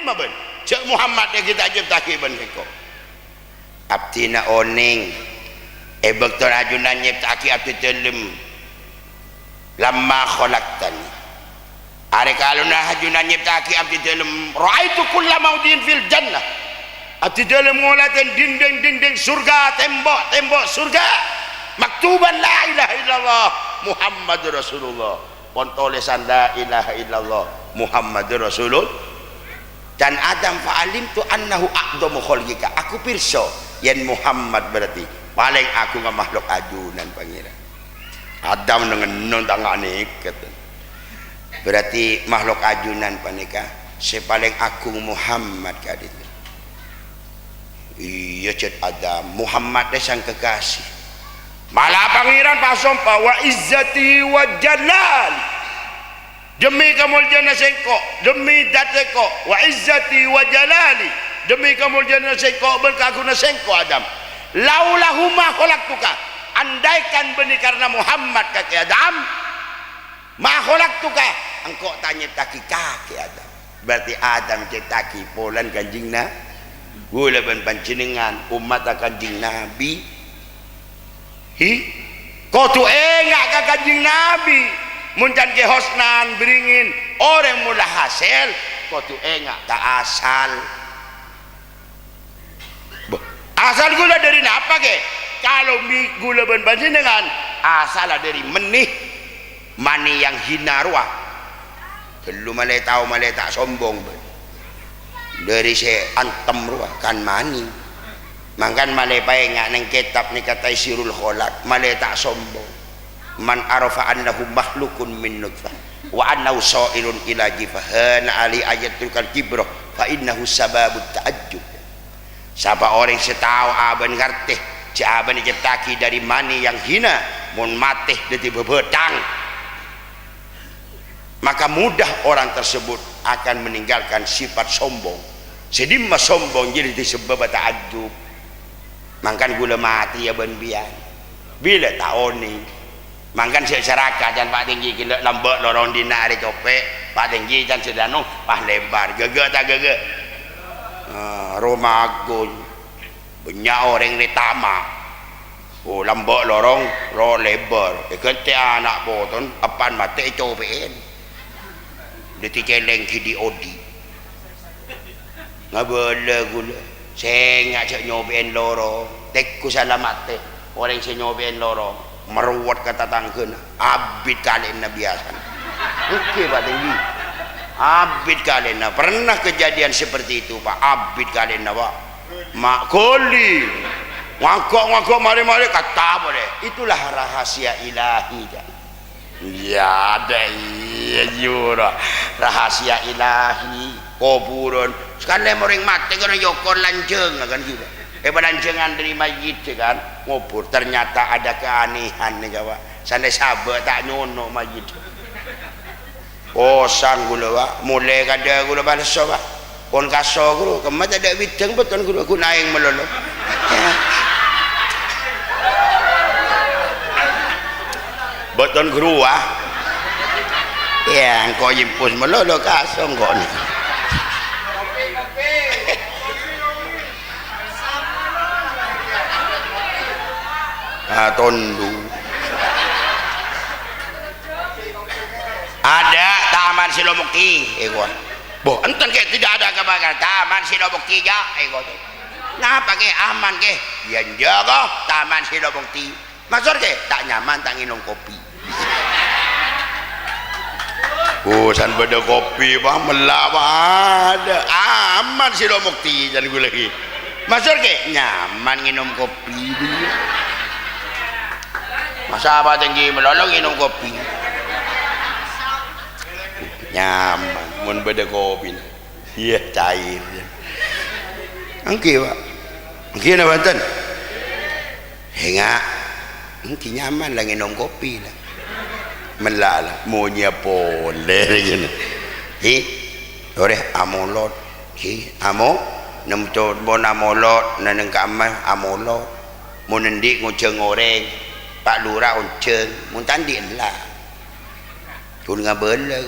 mah ben cek Muhammad yang kita nyiptaki ben heko abdina oning bektor ajunan nyiptaki abdi telem lama khalaqtani are kaluna ajunan nyiptaki abdi telem raaitu kulla maudin fil jannah abdi telem ngolaten dinding surga tembok surga maktuban la ilaha illallah Muhammadur Rasulullah pon tulisan la ilaha illallah Muhammadur Rasulullah dan Adam fa'alim tu annahu aqdamu khalqika aku pirsa yen Muhammad berarti paling aku nggak makhluk ajunan pangeran Adam dengan non tangane kata berarti makhluk ajunan panika sepaling aku Muhammad kadit iya cet Adam Muhammad sang kekasih malah pangeran pasompa wa izzati wa jalal demi kemuliaan sengko demi dat sengko wa izzati wa jalali demi kemuliaan sengko berkaguna sengko Adam laulahu ma khalaqtuka andaikan benih karena Muhammad kaki Adam ma khalaqtuka engkau tanya taki kaki Adam berarti Adam cetaki polan kanjingna gula ben panjenengan umat kanjing Nabi kau tu enggak ke kanjing Nabi muncan ke hosnan beringin orang mula hasil kau tu enggak tak asal asal gula dari apa ke kalau gula ben panjenengan asal dari menih mani yang hina ruah belum malai tahu malai tak sombong dari saya antem ruah kan mani mangkan malai pae ngak neng kitab ni kata sirul kholak malai tak sombong man arafa annahu makhlukun min nutfah wa annahu sa'irun ila jifahana ali ayatul kibro fa innahu sababut ta'ajjub siapa orang setahu aban ngerti jawaban diciptaki dari mani yang hina mun matih dadi bebedang maka mudah orang tersebut akan meninggalkan sifat sombong sedimma sombong jadi disebab ta'ajjub mangkan gula mati ya ben bian bila taoni mangkan masyarakat dan Pak Tinggi kena lambak lorong dina hari copek Pak Tinggi dan sedano pah lebar gege tak gege rumah agung banyak orang di tamak oh lambak lorong ro lebar kete anak poton apan mati copein ditikeleng ki di odi ngabele gula saya ngajak nyobain loro tekku salamat teh orang saya nyobain loro meruat kata tangkeun abid kalian biasa oke Pak Tinggi abid kalian pernah kejadian seperti itu Pak abid kalian Pak mak koli ngakok mari kata boleh itulah rahasia ilahi ya ada iya rahasia ilahi kuburan sekalian orang mati kena yokor lanceng kan gitu lancengan dari masjid kan ngubur ternyata ada keanehan nih Jawa sandai sabar tak nyono masjid sang gula Pak mulai kada gula balso Pak pon kaso gula kemat ada bidang beton gula aku naing melolo beton guru ya engkau jimpus melolo kaso engkau nih tondu ada taman Silomukti boh enten ke tidak ada kebakaran taman Silomukti ya nah pakai aman ke yang jaga taman Silomukti maksud ke tak nyaman tak minum kopi san beda kopi bah melawat aman Silomukti dan gue lagi maksud ke nyaman minum kopi masa apa Tinggi melolong minum kopi nyaman mun beda kopi iya cair angki Pak angki na banten enggak angki nyaman lah minum kopi lah melala monya boleh gini ore amolot amo nemto bon amolot naneng kamah amolot mun ndik nguceng goreng Pak Lurah unceng mun tandin lah kun ngabel lah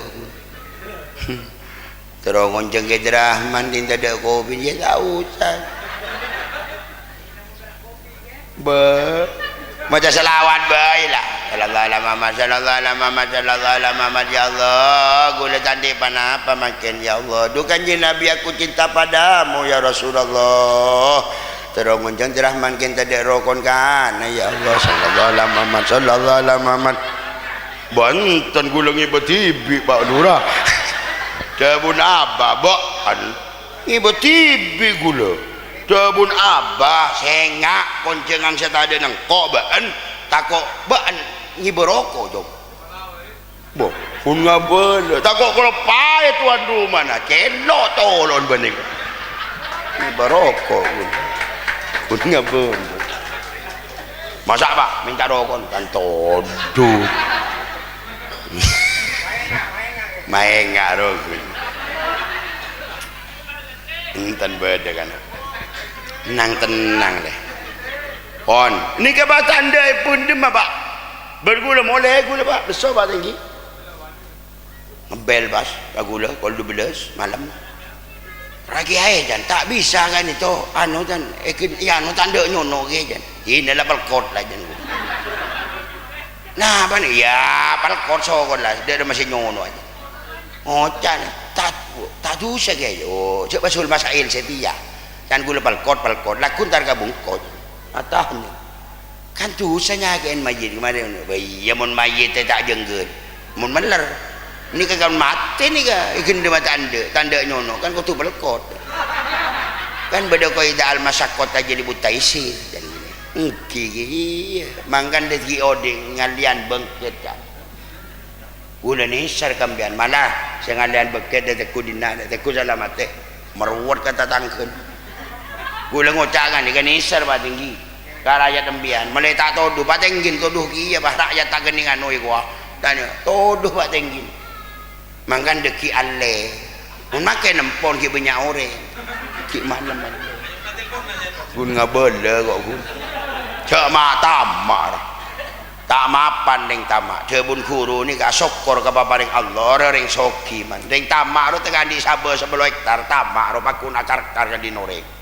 terus ngonceng ke Rahman tinta ada kopi dia tahu Ustaz macam selawat baiklah sallallahu alaihi Muhammad sallallahu alaihi Muhammad sallallahu alaihi Muhammad ya Allah gula tanding apa makin ya Allah dukan je Nabi aku cinta padamu ya Rasulullah terus ngonceng Rahman kita ada rokon kan ya Allah sallallahu alaihi Muhammad sallallahu alaihi Muhammad banten gula ngibetibi Pak Lurah Dabun abah baan ngibetibi gula Dabun abah sengak koncengan saya tadi nang kok baan takok baan ngiberoko jom boh pun ngabel takok kalau pae tuan rumah na celok tolon bening ngiberoko pun ngabel masak pak minta rokon kan toduh main nggak rokon enten beda kan tenang deh pon ini kebatan deh pun demam pak bergula mulai gula pak besar pak tinggi ngebel bas gula kalau 12 malam ragi air dan tak bisa kan itu anu kan ya anu tanda nyono ke jan ini lah pelkot lah jan nah apa nih ya pelkot sokon lah dia masih nyono aja ngocan tak dosa kayak oh coba sul masail setia kan gula pelkot lakun tar kabungkot atahnya kan dosanya kain majid kemarin ya mun majid tak jengger mun meler ini kagak mati nih ga ikin de tanda nyono kan kutu pelkot kan beda ko ida al masakot aja dibutaisi dan engki mangkan de ki oding ngalian bengket kan gula ni sar kambian malah sengalian bengket de ku dina de ku salamate meruwat kata tangkeun gula ngocakan ikan isar pak tinggi ke rakyat tembian mulai tak toduh pak tenggin toduh kia pak rakyat tak geningan oi gua tanya toduh pak tenggin mangkan deki ale mun make nempon ki banyak orang ki malam pun ngabele kok ku cek mata marah tak mapan ning tamak debun guru ni gak syukur ke paring Allah ring sogi man ring tamak ro tekan di sabe 10 hektar tamak ro pakun akar-akar di noreng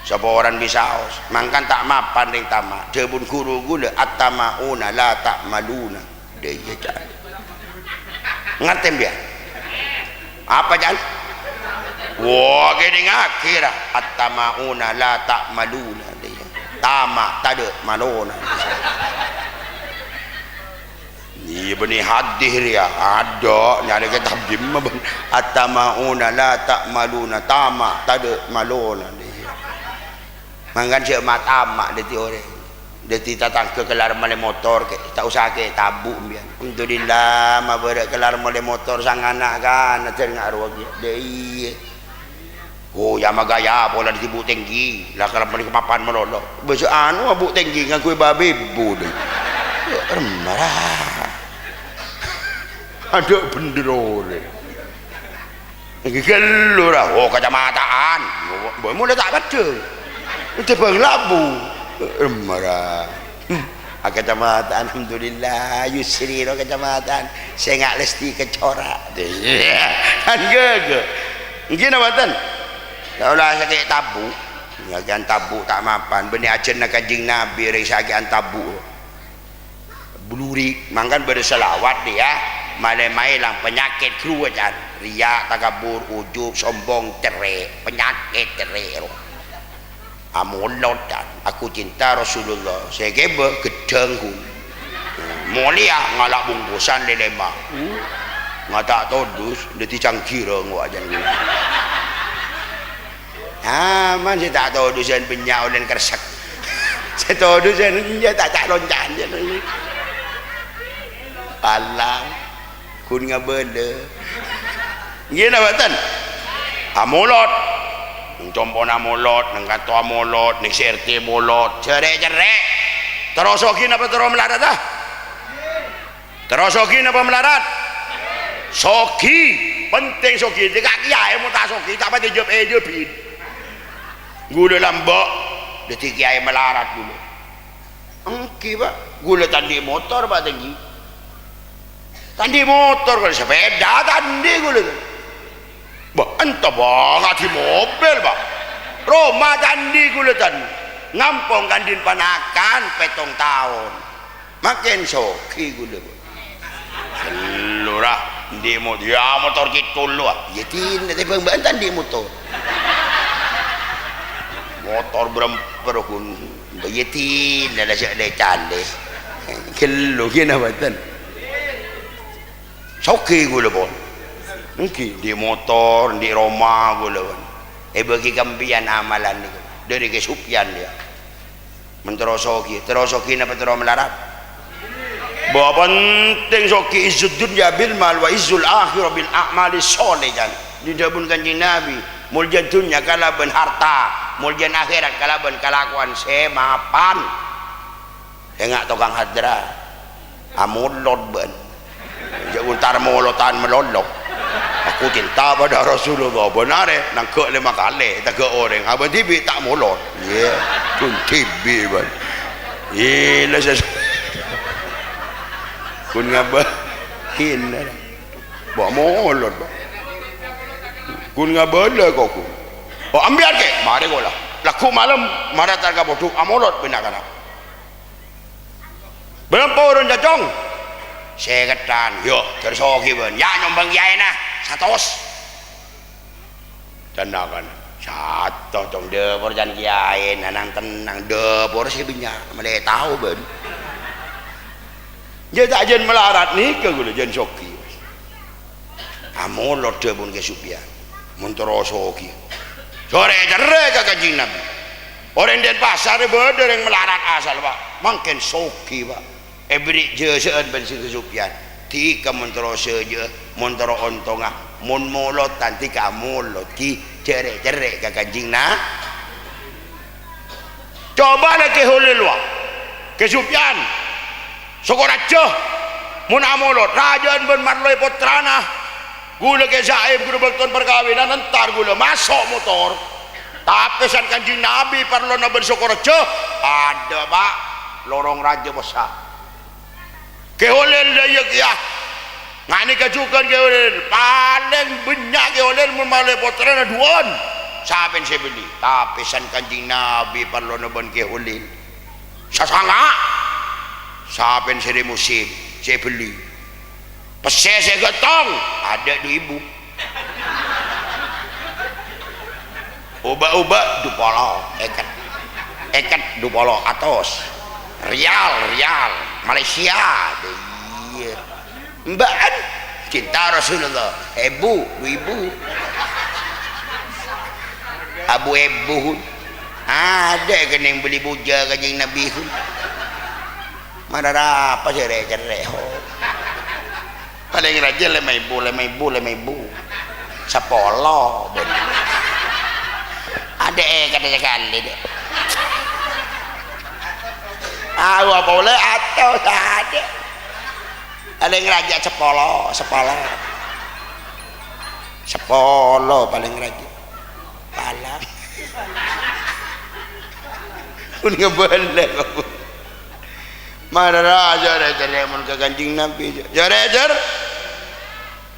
sapa orang bisa aus mangkan tak mapan ring tamak debun guru gula at-tamauna la ta'maluna dia jan ngerti dia apa jan wah gini ngakira at-tamauna la ta'maluna dia tamak tak ada maluna iya benih hadis dia ada nyari kitab jimma at-tamauna la ta'maluna tamak tak ada maluna mangkan cek matamak deti orang deti tatang ke kelar male motor ke tak usah ke tabu bian alhamdulillah ma berak kelar male motor sang anak kan ajar ngaruh dia dei oh ya magaya pola ditibu tinggi lah kalau male papan melolo besok anu abu tinggi ngaku babe bu deh marah ada benderore iki kelur oh kacamataan mulai tak baca itu bang labu marah kecamatan alhamdulillah yusri ro kecamatan saya nggak lesti kecorak kan gege gini abatan kalau lah sakit tabu ngagian tabu tak mapan benih ajen nak kanjing nabi ring sakian tabu buluri mangkan berselawat dia malai-malai lang penyakit kru ajan riak takabur ujub sombong cerai penyakit cerai amulot dan aku cinta Rasulullah saya keba gedeng ku mulia ngalak bungkusan lelema ngatak todus deti cangkira ngajan ku man saya tak todus dan penyak dan kersak saya todus dan dia tak loncan alang kun ngabele gini batan amulot jompona molot nang katua molot ning CRT molot cerek-cerek terosokin apa terus melarat ah terosokin apa melarat soki penting soki di kaki kiai mau tak soki tak pada jebin gula lambok di kiai melarat dulu engki pak gula tandi motor pak tinggi tandi motor kalau sepeda tandi gula bah enta banget di mobil bah Roma candi kuletan ngampong kandin panakan petong tahun makin soki gule lurah di motor ya motor gitu lu ya tidak tapi bantan di motor beremper kun ya tidak ada siapa cale kelu kena bantan soki gule bon mungkin di motor di Roma gule bon bagi kampian amalan ni dari kesupian dia menterosoki na petero melarat bahwa penting soki izzud dunya bil mal wa izzul akhirah bil a'mali sholihan di dabun kanjeng Nabi muljan dunya kalaban harta muljan akhirat kalaban kelakuan semapan enggak tukang hadra amulot ben jangan tar molotan melolok aku cinta pada Rasulullah benar nang ke 5 kali tak ke orang abang tibi tak mulot ya kun tibi ban gila kun ngabahin bawa mulot kun ngabala kok oh ambil ke mari gola laku malam marah targa bodoh amulot benar berapa orang jajong seketan yuk tersoki ben ya nyombang kiai nah satos tenang satu dong depor jangan kiai nanang tenang depor sih banyak mulai tahu ben dia tak jen melarat nih ke gue jen soki amolot depun kesupian monterosoki sore jere ke kanjeng Nabi orang den pasar bener yang melarat asal pak makin soki pak beri jeseun ben si kesupian tika montoro seje montoro ontonga mun mulot tanti kamulot ki cere-cere ka kanjing na coba lagi hulilwa kesupian sokorajo mun amulot rajan ben marloy putrana gula ke saib guru bekton perkawinan entar gula masuk motor tapi san kanjing Nabi parlo na ben sokorajo ada pak lorong raja besar keholel dayak ya ngani kajukan keholel paling banyak keholel memalai potrana duon saben saya beli tapi san kanjing Nabi parlo naban keholel sasanga saben saya musim saya beli pese saya getong ada di ibu ubah-ubah dupolo eket dupolo atos rial Malaysia iya mbak cinta Rasulullah ibu abu ibu ada kan yang beli buja kanjeng Nabi mana apa cerai paling raja lemah ibu sapolo ada katanya kali deh apa boleh atau tak ada yang raja sepolo paling raja pala pun ngeboleh mana raja mun ke kanjing Nabi jar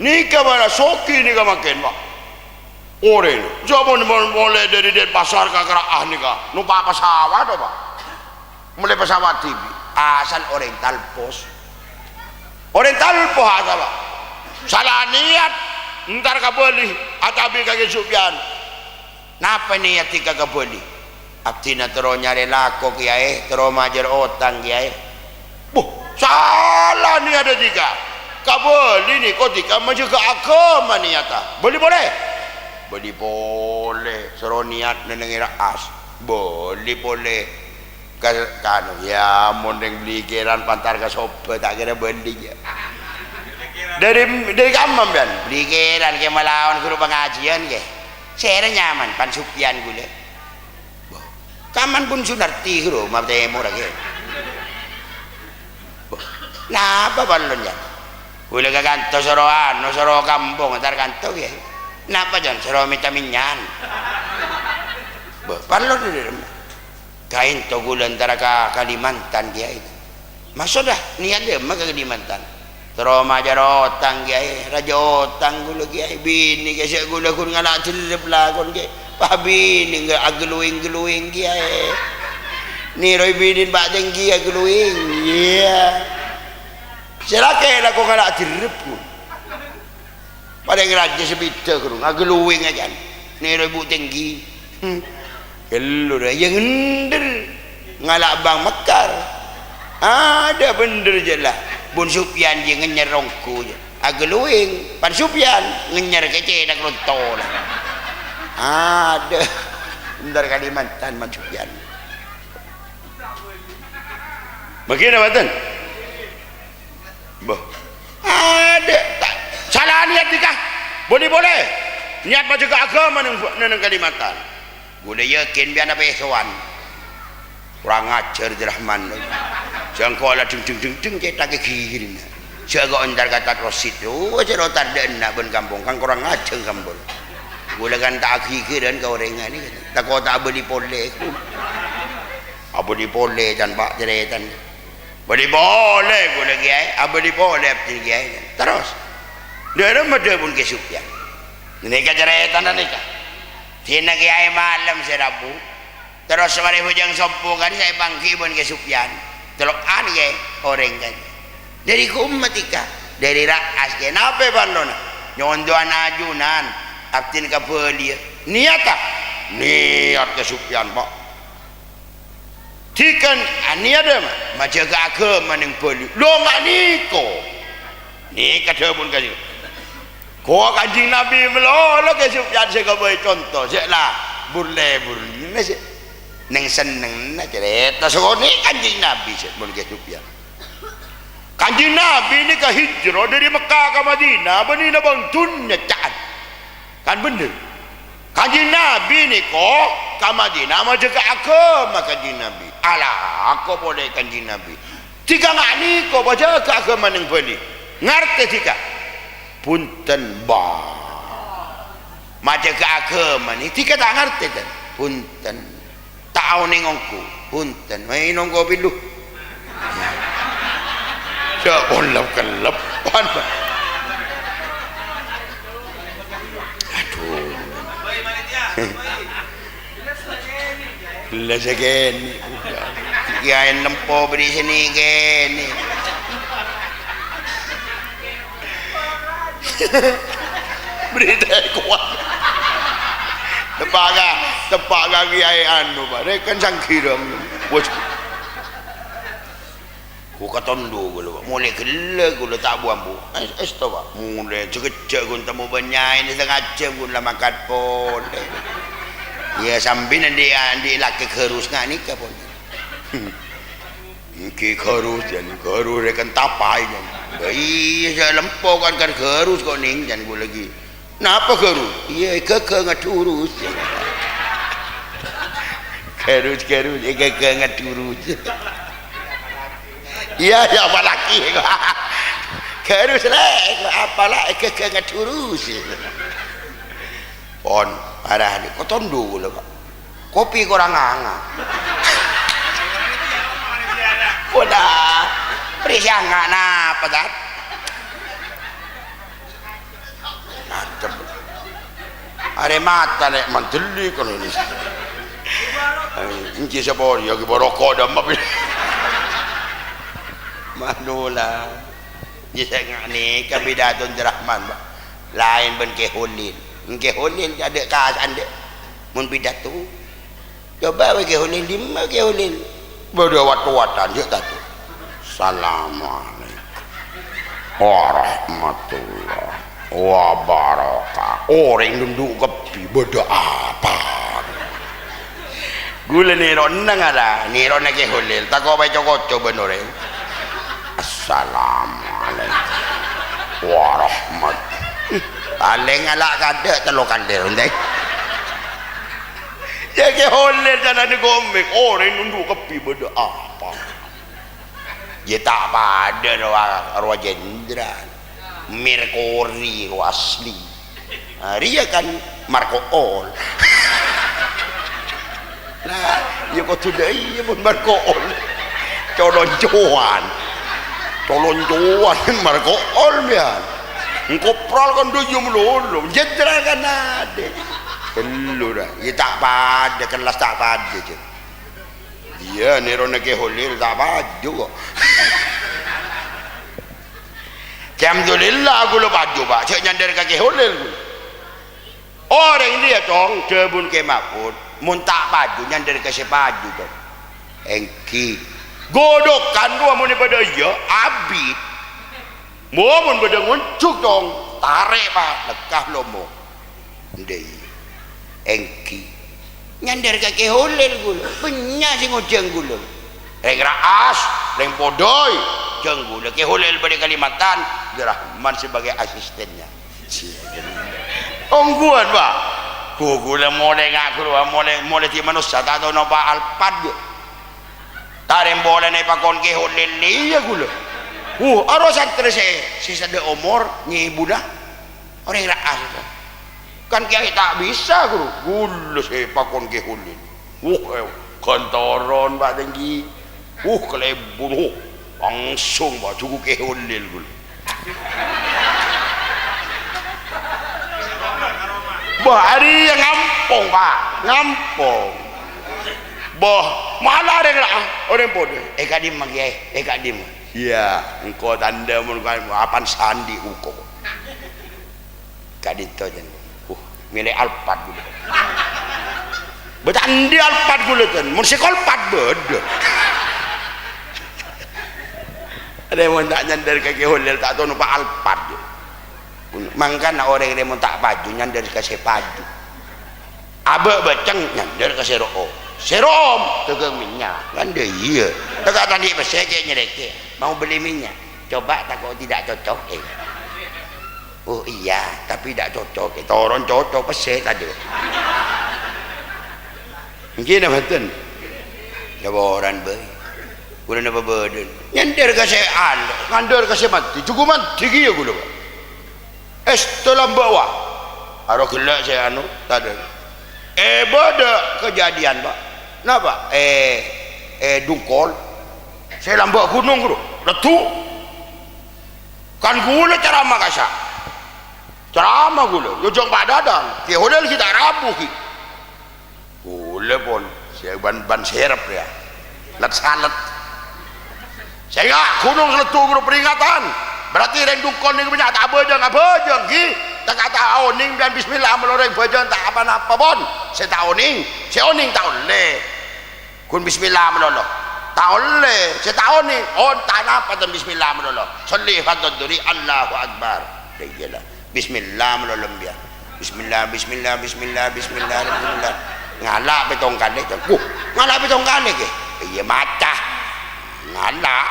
nikah mana soki nikah makin pak ore zaman mulai dari pasar ke Keraah nikah numpak pesawat apa mulai pesawat TV asal Oriental Post asal pak salah niat ntar kabeli atabi kaki Sufyan napa niat tika kabeli abdina terus nyari lako kiai terus majar otang kiai salah niat ada tiga kabeli nih kok tika maju ke agama niata boleh suruh niat nenengira as boleh kan ya mondeng beli kiran pantar ke sobat tak kira beli ya dari kamam kan beli kiran ke melawan guru pengajian ke saya nyaman pan Sufyan gule kaman pun sunarti guru maaf temu lagi nah apa balon ya gule ke kantor soroan soro kampung antar kantor ya napa jangan soro minta minyan balon di kain togul antara ke Kalimantan dia itu maksudnya niat dia mah ke Kalimantan Teroma jarotang kiai, raja otang gula kiai bini kiai gula kun ngalak cerep lah kon kiai. Pak bini enggak agluing kiai. Ni roi bini bak tinggi agluing. Iya. Selake lah kau ngalak cerep ku. Pada ngeraja sebita kurung agluing aja. Ni roi bu tinggi. Kelur yang ngender ngalak bang mekar. Ada bener je lah. Bun Sufyan je ngenyer rongku je. Agluing Pan Sufyan ngenyer kece dak ronto lah. Ada bener Kalimantan Man Sufyan. Bagaimana badan? Boh. Ada tak salah niat nikah. Boleh. Niat baca ke agama nang Kalimantan. Boleh yakin biar apa sowan. Kurang ajar Rahman. Jangan kau lah deng cetak ke kiri. Jaga ondar kata rosit. Oh, jadi otak dan nak ben kampung kan kurang ajar kampung. Gula kan tak kiri dan kau rengan ni. Tak kau tak beli pole. Beli pole dan pak ceretan. Beli pole gula kiai. Beli pole kiai. Terus. Dia ada pun kesuknya. Nikah ceretan dan nikah. Tina kiai malam serabu. Terus mari hujang sompo kan saya bangki pun kesukyan. Telok an ke orang kan. Dari kumatika, dari raas ke nape balona. Nyondoan ajunan, aktin ka beli. Niat tak? Niat kesukyan pak. Tikan niat dah macam ke agama ning beli. Lo mak niko. Ni kata pun kasih. Kau kaji Nabi melolo kesukyan saya kau contoh. Saya lah burle nasi. Neng seneng nak cerita sekali kanjeng Nabi sebelum kesukyan. Kanjeng Nabi ni ke hijrah dari Mekah ke Madinah, benih bang dunia caat. Kan bener. Kanjeng Nabi ni kok ke Madinah macam ke agama kanjeng Nabi. Alah, aku boleh kanjeng Nabi. Tiga ngak ni kok baca ke agama neng beli. Ngerti tiga. Punten ba. Macam ke agama ni tiga tak ngerti kan. Punten. Tahu nengongku, punten, main nongko bilu. Jangan kelap, aduh. Lah segini, kiai nempo beri sini gini. Berita kuat. Tepaga kiai anu bare kan sangkirang bos ku katondo gula mulai gele gula tak buang bu to ba mulai cekecek gun temu banyai ni setengah jam gula makan pole ya sambil andi laki kerus ngak ni ke pun iki kerus jan kerus rekan tapai jan iya lempau kan kerus kok ning jan gula lagi. Napa kerus? Iya keke ngaturus. Kerus keke ngaturus. Iya ya malaki. Kerus lah, apalah keke ngaturus. Pon, arah ni kotondo lah pak. Kopi korang nganga. Udah, perisian ngak napa dah? Are mata lek manteli kan ini. Inci siapa dia ke rokok dah mak. Manula. Ni saya ni kabidatun Rahman ba. Lain ben ke holin. Ke holin ada keadaan dia. Mun pidato. Coba we ke holin 5 ke holin. Bodo wat-watan je kata. Assalamualaikum warahmatullahi wabarakatuh. Orang duduk kepi beda apa? Gula ni ronang ada, ni ronang ke holil. Tak kau baca kocok benar. Assalamualaikum warahmatullahi. Paling alak kada telur kandir ndai. Ya ke holil jangan ada gomek. Orang duduk kepi beda apa? Ya tak pada ruang jenderal. Merkuri asli. Dia kan Marco Ol. Nah, dia kau tu dah ia pun Marco Ol. Colon cuan. tolong tuan marko olmian ngkopral kan duyum lolo jenderal kan ada lu dah ya tak pada kelas tak pada je dia nerona ke holil tak baju kok alhamdulillah aku lo baju pak cek nyandar kaki holil orang dia tong kebun kemakut mun tak baju nyandar kasih baju tong engki godokan dua mun pada ya abid mun pada nguncuk dong tarik pak lekah lomo ndai engki nyandar kaki holil gula banyak sing ngojeng gula reng raas reng podoy jeng gula ke holil pada Kalimantan Rahman sebagai asistennya ongguan pak gula mulai ngaku mulai di manusia tak tahu nampak alpad je tarem boleh naik pakon ke holil ni ya gula arosan terus sisa de umur nyi ibu dah orang raas kan kiai tak bisa gula saya pakon ke holil kantoron pak tinggi kelebun langsung pak cukup ke holil gula bah hari yang ngampong pak ngampong bah malah orang bodoh kadim magi kadim iya engkau tanda mun apan sandi uko kadito jen milih alpat gula betandi alpat gula kan mun sekol pat beda ada yang tak nyandar kaki holil tak tahu numpak alpat je mangkana orang yang mau tak baju nyandar kasih baju abek beceng nyandar kasih ro'o serom tegang minyak kan dia iya tegak tadi pesek nyereke mau beli minyak coba tak kau tidak cocok oh iya tapi tidak cocok toron cocok pesek tadi mungkin apa betul ya orang baik udah apa badan nyandar kasih ngandar kasih mati cukup mati ya gula setelah bawah harus gelak saya tadi pada kejadian pak kenapa dungkol saya lambak gunung bro letuk kan gula ceramah kasar ceramah gula yojong pak dadang ke hodel kita rapuh gula pun saya ban serap ya let salet saya nggak gunung letuk bro peringatan berarti reng dungkol ni punya tak bejeng ki tak kata oning dan bismillah meloreng bejeng tak apa-apa pun saya tak oning tak oleh kun bismillah meloloh tak oleh saya tak oning tak apa dan bismillah meloloh shollihatud duri Allahu akbar iyalah bismillah meloloh biar bismillah ngalak betong kali ngalak betong kali ke iya macah ngalak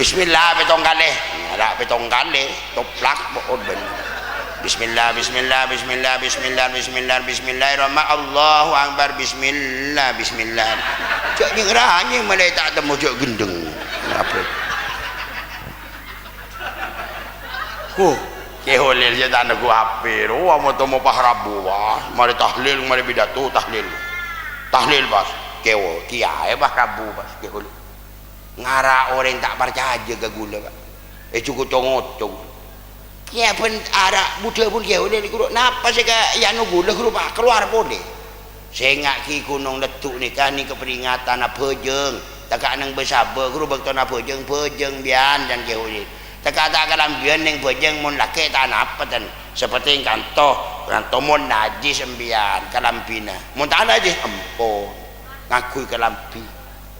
bismillah betong kali ngalak betong kali toplak boon ben bismillahirrahmanirrahim Allahu akbar bismillah cak ngeranya malai tak temu cak gendeng apa ke holil je tak nak HP mau temu Pak Rabu wah mari tahlil mari pidato tahlil pas kewo kiai Pak Rabu pas ke holil ngara orang tak percaya ke gula pak cukup congotong ya pun ada budak pun kaya udah dikuruk napa sih ke yang gula kuruk pak keluar boleh saya ngak ki gunung letuk ni kan ni keperingatan apa jeng tak nang bersabar kuruk bakto apa jeng bian dan kaya udah tak kalam bian yang pejeng mun laki tak apa dan seperti kantor mun najis sembian kalampina mun tak najis empon ngakui kalampi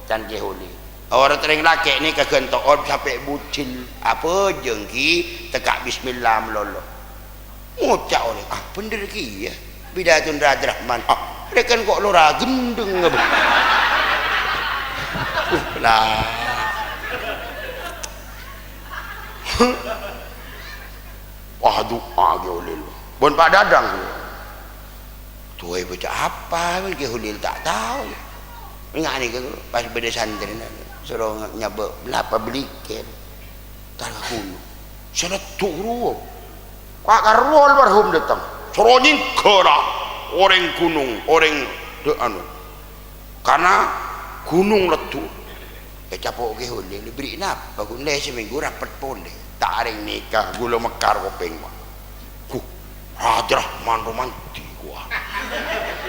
dan kaya udah orang tering laki ni kegentoon sampai bucin apa jengki tekak bismillah melolo ngucap oleh bener ki ya bidatun Raja Rahman dia kan kok lora gendeng lah wah doa ke ulil bon Pak Dadang tuh baca apa ke ulil tak tahu ingat ni ke pas beda santri suruh nyabak berapa belikan tanah hulu saya letuk ruang Pak Karwo almarhum datang suruh nyingkara orang gunung orang karena gunung letu capok ke hole beri napa hole seminggu rapat pole tak ada nikah gula mekar kopeng mah Abdurrahman romantis gua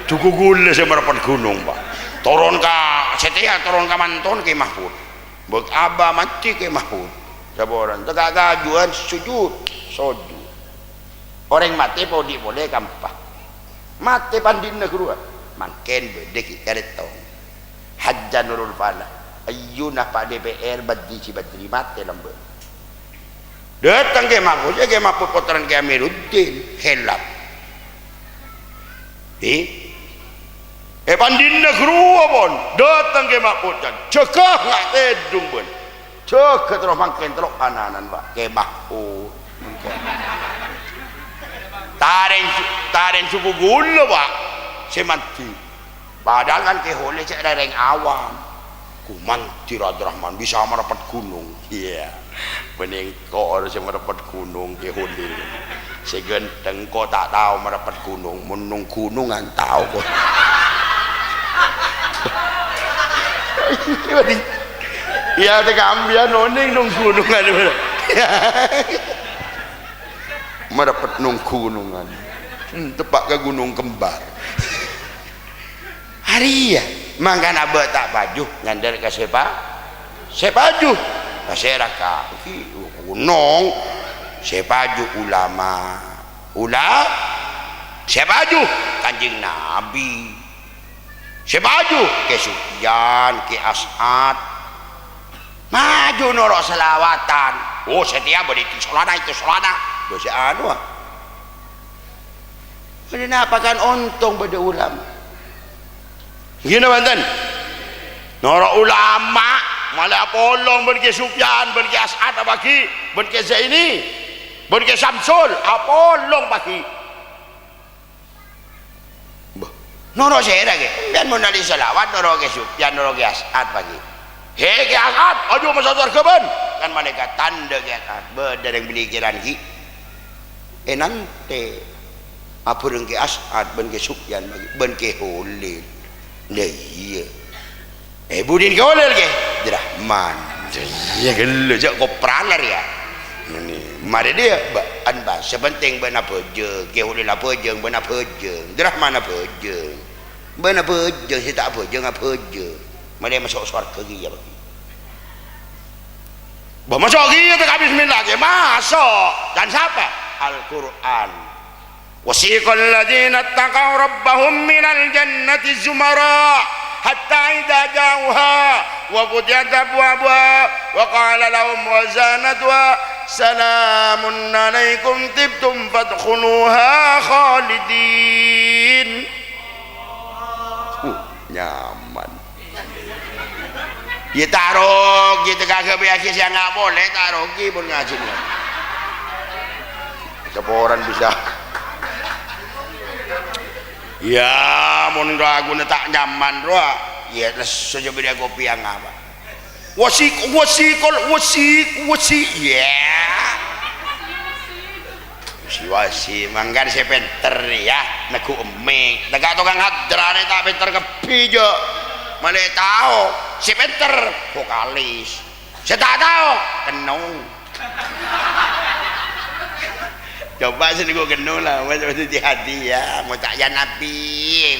cukup gula saya merapat gunung pak turun ke setia turun ke Manton ke Mahfud bek abah mati ke Mahfud saboran tegak gajuan sujud sodu orang mati podi boleh gampang mati pandina keluar makin bedek karetong Hajjan Nurul Fala ayyuna Pak DPR baddi si badri mati lembe datang ke Mahfud ya ke Mahfud putaran ke Amiruddin helap pandina keluar pun datang ke Mahfud dan cekah ngak tedung pun cekah terus makin terus kananan pak ke Mahfud taren suku gula pak saya mati padahal kan ke hole cek reng awam ku manti Abdurrahman bisa merapat gunung iya bening kok harus merapat gunung ke hole saya genteng kok tak tahu merapat gunung menung gunungan tahu kok ya teka ambian noning nung gunungan merapat nung gunungan tepak ke gunung kembar hari ya mangkan abah tak baju nyandar ke siapa sepaju masyarakat gunung sepaju ulama sepaju Kanjeng Nabi sepaju ke Sufyan ke As'ad maju norok selawatan oh setia beriti solana itu solana dosa anu kenapa kan untung pada ulama gini banten norok ulama malah polong berke Sufyan berke As'ad bagi berke Zaini berke Samsul apolong bagi norok saya lagi dan menali selawat norok ke Sufyan norok ke As'ad bagi hei ke As'ad aduh masa terkeban kan mereka tanda ke As'ad berdari yang pemikiran ki nanti apa yang ke As'ad ben ke Sufyan bagi ben ke Holil iya budin ke Holil ke Abdurrahman ya gelo jak kau pralar ya ini mari dia anba sepenting ben apa je ke Holil apa je ben apa je Abdurrahman apa je ben apa je saya tak apa je apa je mari masuk surga dia bagi masuk dia tak bismillah ke masuk dan siapa Al-Quran wasiqal ladzina taqaw rabbahum minal jannati zumara hatta idza jauha wa futiyat abwabuha wa qala lahum wazanatuha salamun alaikum tibtum fadkhuluha khalidin nyaman ya taruh kita kagak biasa yang nggak boleh taruh pun ngaji seorang bisa ya mun ragu tak nyaman roa ya saja beda kopi yang apa wasik ya wasi manggar saya pinter ya naku emek negak tukang hadrane tak pinter kepijo mana tahu si pinter vokalis saya tak tahu kenung coba sini gua kenung lah macam di hati ya mau tak ya nabi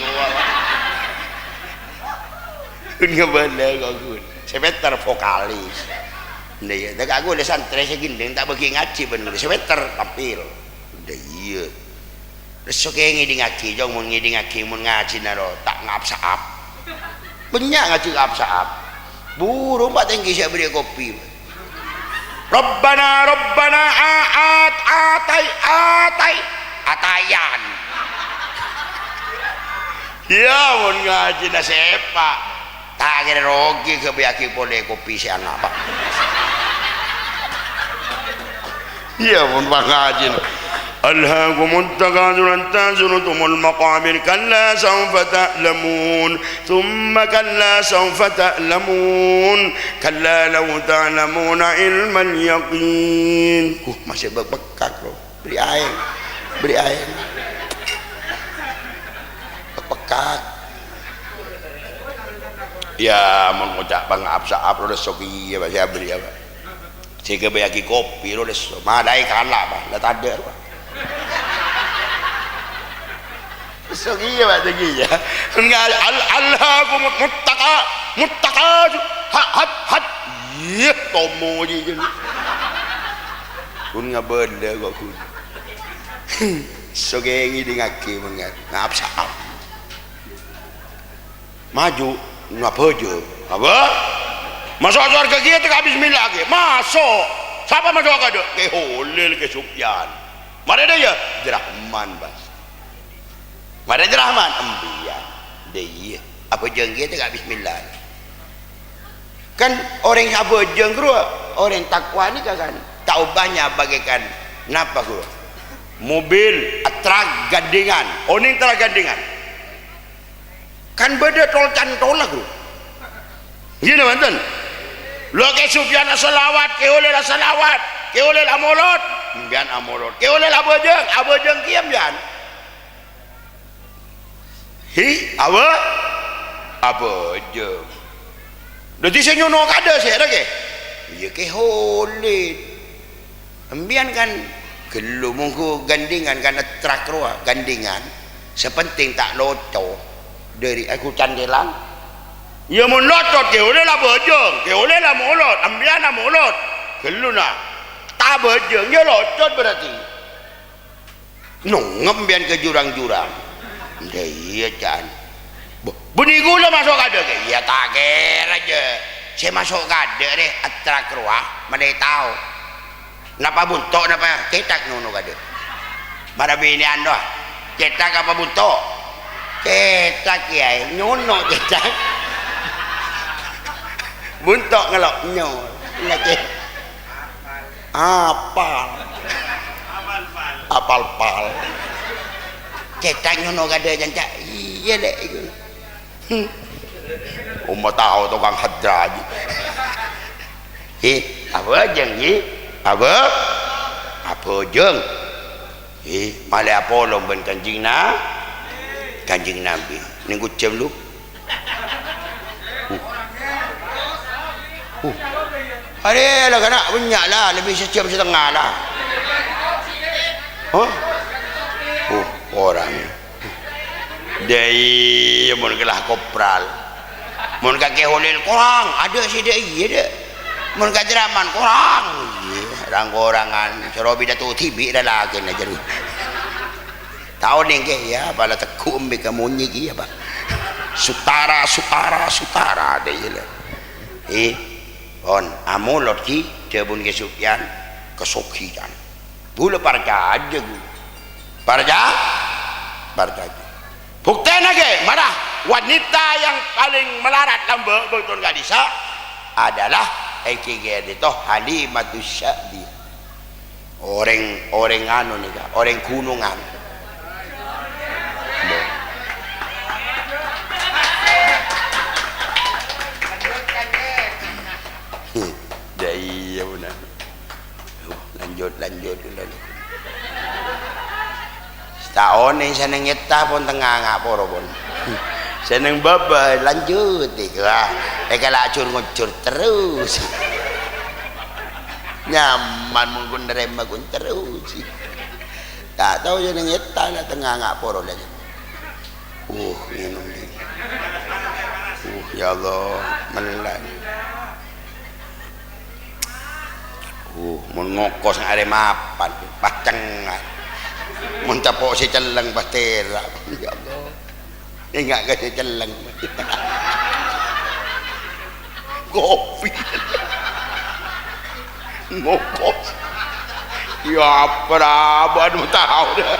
kun ngebala kau kun si pinter vokalis nah ya tak aku ada santri segini tak bagi ngaji bener si pinter tampil iya besok yang ngidi ngaji jong mau ngidi ngaji mau ngaji naro tak ngap saap banyak ngaji ngap saap burung pak tinggi saya beri kopi Rabbana atayan ya mau ngaji na sepa tak kira rogi kebiaki boleh kopi siang apa iya mau ngaji ألهاكم التكاثر حتى زرتم المقابر كلا سوف تعلمون ثم كلا سوف تعلمون كلا لو تعلمون علم اليقين masih bekak loh beri air bekak ya mengucap bangap saap lo soki ya saya beli apa saya kebayaki kopi lo des madai kalah bah lah tak ada bah soki ya bah soki ya Allah muttaka hat iya tomo je kun ngabenda kok kun soki ini ngaki ngap saap maju ngapa aja apa masuk surga kita tak bismillah lagi masuk siapa masuk ada ke holil ke Sufyan mana dia ya Rahman bas mana Rahman ambian dia apa jeng kita tak bismillah kan orang apa jeng orang takwa ni kan tahu banyak bagaikan napa guru mobil atrak gandingan oning telah gandingan kan beda tol cantol lah bro gini mantan lo ke Sufyan salawat ke oleh salawat ke oleh amolot bian amolot ke oleh abojeng kiam bian abojeng nanti saya nyono kada saya lagi iya ke oleh ambian kan gelu mungku gandingan kan trak roa gandingan sepenting tak locok dari aku candelan ya mun lotot ke oleh lah bojong ke oleh lah molot ambiana molot geluna tak bojong ya locot berarti ngembian ke jurang-jurang iya can bunyi gula masuk ada ke ya tak kira aja saya masuk ada deh atrak ruah mana tahu napa buntok napa cetak nono kada mana bini anda cetak apa buntok cetak ya nyono cetak buntok ngelok nyol lagi apal pal cetak nyono kada jancak iya dek umat tahu tukang hadra aja apa jeng apa jeng malah Apollo ben kanjing Nabi ninggu jam lu ada lah kena banyak lah lebih sejam setengah lah orangnya dari mun kelah kopral mun kakek holil kurang ada sih dia iya deh mun kajeraman kurang ranggorangan serobi datu tibi dah lagi na jaru tahu nih ke ya bala teku ambil kamu nyiki ya pak sutara deh ya on amolot ki jebun ke Sufyan kesoki kan bulu parja aja gue parja bukti lagi mana wanita yang paling melarat lambe betul gadisa adalah EKG itu Halimatus Sa'diyah orang anu nih kak orang gunungan iya benar lanjut setahun nih seneng nyeta pun tengah ngak poro pun seneng baba lanjut kalau acur terus nyaman mungkin nerima kun terus tak tahu seneng nyeta lah tengah ngak poro lagi minum nih ya Allah melan mun ngokos ngare mapan pacengan mun capok si celeng pastera ya Allah enggak ke si celeng kopi ngokos ya praban mu tahu dah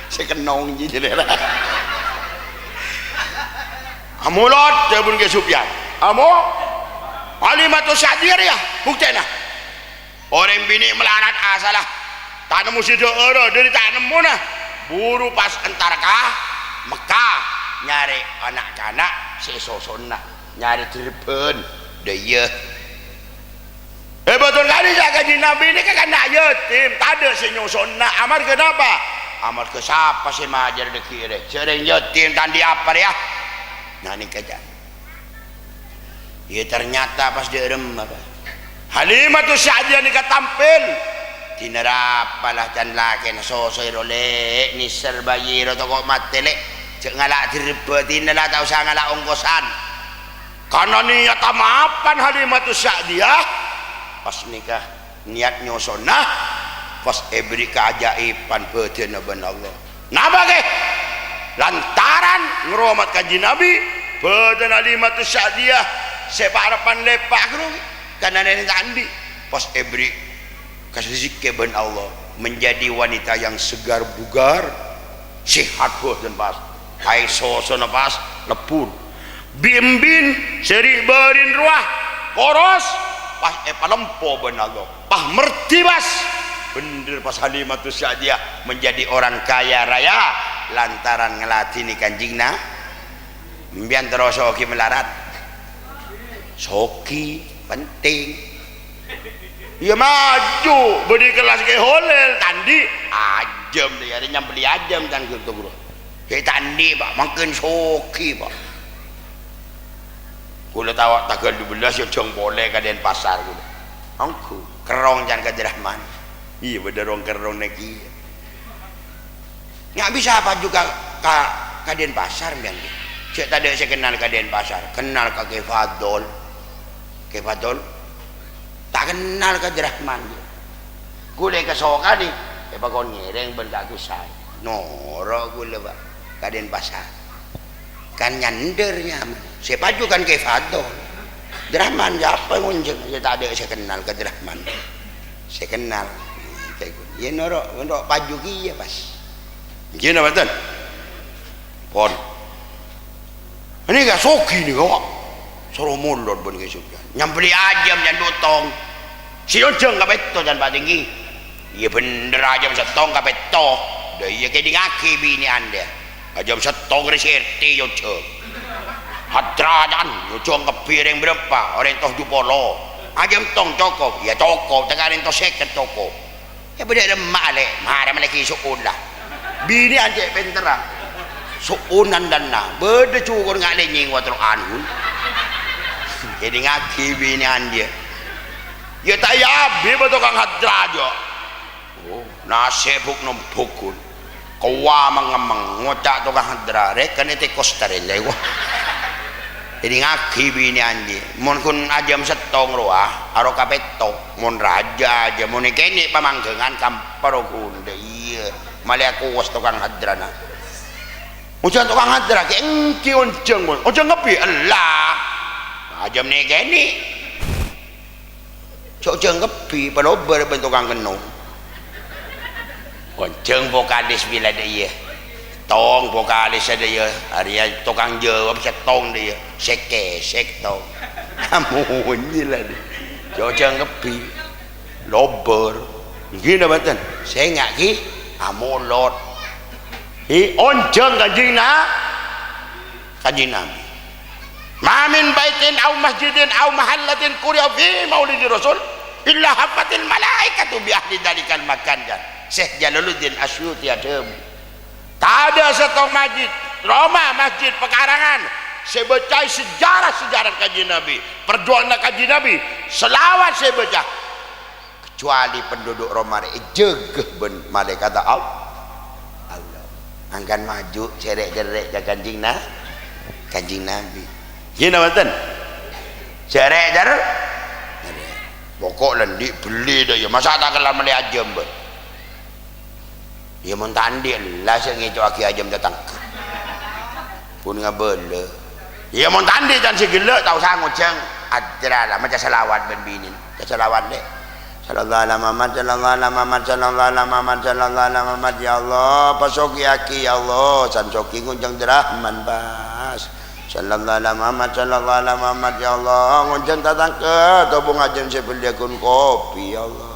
si kenong jadi lah amulot jabun ke Sufyan amo Halimatus Sa'diyah ya buktinya orang bini melarat asalah tanam musi doa dari tanam mana buru pas antara Mekah nyari anak-anak sesosona nyari Cirebon daya betul kali jaga di Nabi ini kan anak yatim tak ada senyosona amar kenapa amar ke siapa sih majar dekire sering yatim dan diapar ya nah ini kerja ya ternyata pas dia remah Halimatus Sa'diyah nikah tampil tinerapalah can laki na sosoy role ni serbayiro toko matele cek ngalak dirbetin lah tau sa ngalak ongkosan karena niat maafan Halimatus Sa'diyah pas nikah niat nyosonah pas beri keajaiban bedena ben Allah napa ke lantaran ngeromat kanjeng Nabi beden Halimatus Sa'diyah separapan lepak karena nenek tandi pas beri kasih ben Allah menjadi wanita yang segar bugar sehat dan pas hai sosona pas lepun bimbin seri berin ruah koros pas palempo ben Allah pas merti pas bener pas Halimatus Sa'diyah menjadi orang kaya raya lantaran ngelatini kanjingna mbian terus soki melarat soki penting ya maju beri kelas ke holel tandi ajem dia ada nyambeli ajem dan gitu bro kayak tandi pak makin soki pak kula tawa tanggal 12 yang jong boleh kaden pasar kula angku kerong jangan ke Rahman iya benerong kerong neki nggak bisa apa juga kaden pasar biang cek tadi saya kenal kaden pasar kenal ke Fadol tak kenal ke Rahman gule kesokan nih bakon ngereng benda aku say noro gule pak kaden pasar kan nyandernya siapa juga kan ke Fadol Rahman siapa ngunjung saya tak ada saya kenal ke Rahman saya kenal ya noro paju kia pas gini betul pon ini gak soki nih kok suruh mulut pun kesuk nyambeli ajam dan dutong si ojeng kapeto dan pak tinggi iya bener ajam setong kapeto dah iya kayak di ngaki bini anda ajam setong reserti ojeng hadradan ojeng kepiring berapa orang toh dupolo ajam tong cokok ya cokok tekarin toh seket cokok ya beda emak le marah malaki suun lah bini anjek penterang suunan dan na beda cukur nggak lenying watro anun jadi ngaki bini anda ya tak yabi betul kang hadrajo oh nasi buk nombukun kawa mengemeng ngocak tukang hadra rekan itu kosterele wah jadi ngaki bini andi mon kun ajam setong roah aro kapeto mon raja aja mon kene pamanggengan kamparo kunde iya malah aku was tukang hadrana ujan tukang hadra ke engki onjeng mon onjeng ngepi Allah ajam ne kene cok jeng ngepi palober ben tukang kenung onjeng vokalis bila dia tong vokalis ada ya Arya tukang jawab setong dia sek tong kamu lah jauh ngepi lober gini betul saya nggak ki amolot onjeng kanjing Nabi mamin baitin au masjidin au mahallatin kuriya fi maulidi rasul illa hafatil malaikatu bi ahli dalikal makan dan Syekh Jalaluddin Asyuti adem tak ada satu masjid Roma masjid pekarangan saya baca sejarah kajian Nabi perjuangan kajian Nabi selawat saya baca kecuali penduduk Roma jegeh ben malaikat Allah angkan maju cerek-cerek ke kanjing Nabi gini betul cerek-cerek pokok lendi beli dah ya masa tak kelar meli ajam ben ya mun tandi lah saya ngeco aki ajam datang pun ngabele ya mun tandi dan segala tahu sangu ceng adra lah macam selawat ben binin selawat dek sallallahu alaihi Muhammad sallallahu alaihi Muhammad sallallahu alaihi Muhammad sallallahu alaihi Muhammad ya Allah pasoki aki ya Allah san soki kunjang Rahman bas sallallahu alaihi Muhammad sallallahu alaihi Muhammad ya Allah kunjang datang ke tobong ajam sebeli kun kopi ya Allah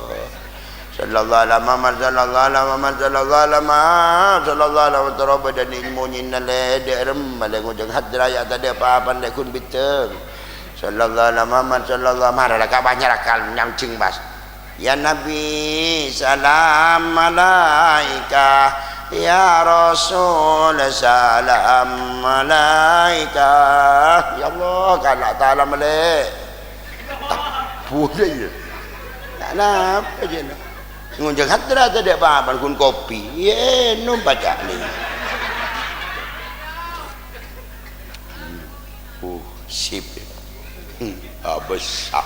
sallallahu alaihi Muhammad sallallahu alaihi Muhammad sallallahu alaihi Muhammad sallallahu alaihi Muhammad dan ilmu nyinna le derem maleng ujang hadra ya tadi apa-apa le kun biteng sallallahu alaihi Muhammad sallallahu alaihi Muhammad banyak rakal nyamcing bas ya Nabi salam malaika Ya Rasul salam alaika. Ya Allah kalau ta'ala malik boleh je tak apa je nak ngunjung hadrat ada apa-apa kun kopi ya nom baca ni sip besar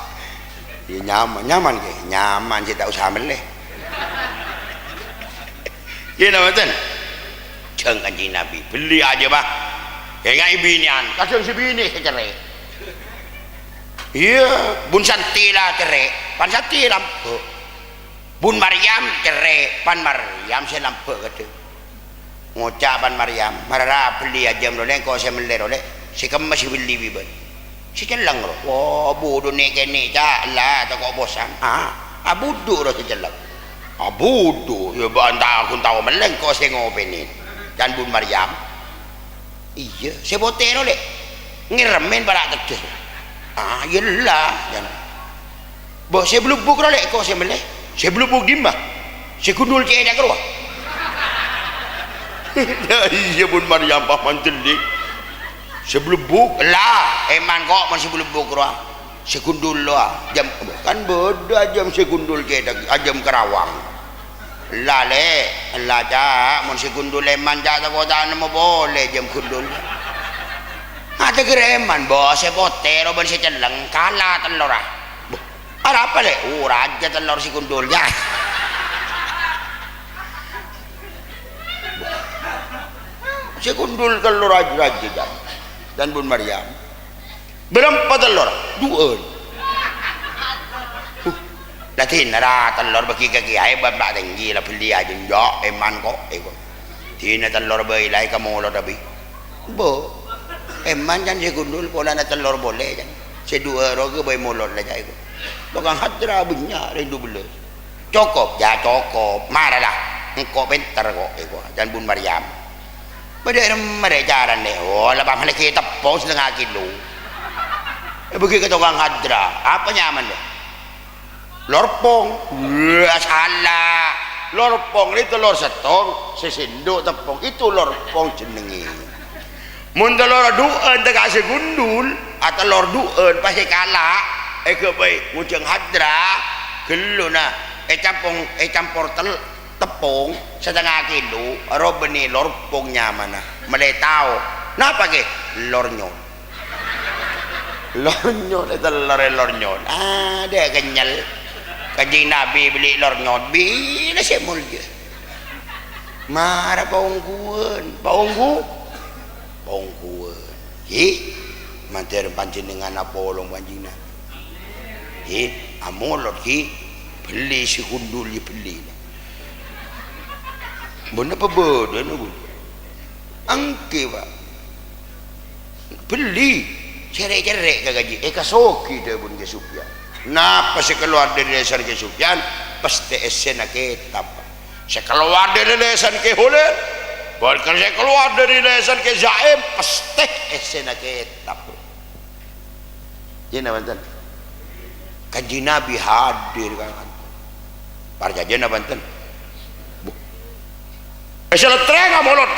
ya, nyaman ke nyaman je tak usah meleh ya nama tuan ceng kanjeng Nabi beli aja bah dengan ibinian kasih si bini cerai iya bun santi lah cerai pan santi lampu bun Maryam cerai pan Maryam saya lampu kata ngucap pan Maryam marah beli aja meloleh kau saya meleh oleh si kamu masih beli biban si celang loh wah bodoh ni kene cak lah tak kau bosan bodoh loh si celang bodoh ya bantah aku tahu meleng kau saya ngopenin dan bun Maryam iya saya boten oleh ngiremen pada tetes yelah jangan bawa saya belum buk oleh kau saya meleh saya belum buk dimah saya kundul cik dah keluar iya bun Maryam paman telik saya belum buk lah eman kok masih belum buk keluar saya kundul lah jam kan beda jam saya kundul cik dah jam Kerawang lah le lah cak mun si kundul eman cak tak kota nama boleh jam kundul ada gereman bos saya potero ban si celeng kalah telur ada apa le raja telur si kundul ya si kundul telur raja dan bun Maryam berapa telur dua Latin ada telur bagi kaki ayam bapa tinggi lah beli aja jok eman kok tina telur bayi lai kamu lo tapi bo eman kan saya gundul pola na telur boleh kan saya 2 roga bayi molot lah saya bakang hadra banyak rindu belas cukup ya cukup marah lah engkau pintar kok dan bun Maryam pada mereka jalan deh lepas mereka tepung 1/2 kilo bagi ke tukang hadra apa nyaman deh lorpong salah lorpong itu telur setong sesendok tepung itu lorpong jenengi mun telur dueun tak kasih gundul atau telur dueun pasti kalah ke baik nguceng hadra gelu nah campur tepung 1/2 kilo ro beni lorpongnya mana meleh tahu napa ke lornyon itu lornyon ada kenyal kanjeng Nabi beli lor nyot bila saya mulia marah paungguan mantir pancing dengan apa olong panjing Nabi amolot beli si kundul beli bener apa bodoh angke pak beli cerek-cerek ke gaji kasoki dia pun ke Sufyan napa saya keluar dari lesan ke Sufyan pasti esena kitab saya keluar dari lesan ke Hulen bahkan saya keluar dari lesan ke Zaim pasti esena kitab jadi nabantan kanjeng Nabi hadir kan parjajan nabantan esela terang amolot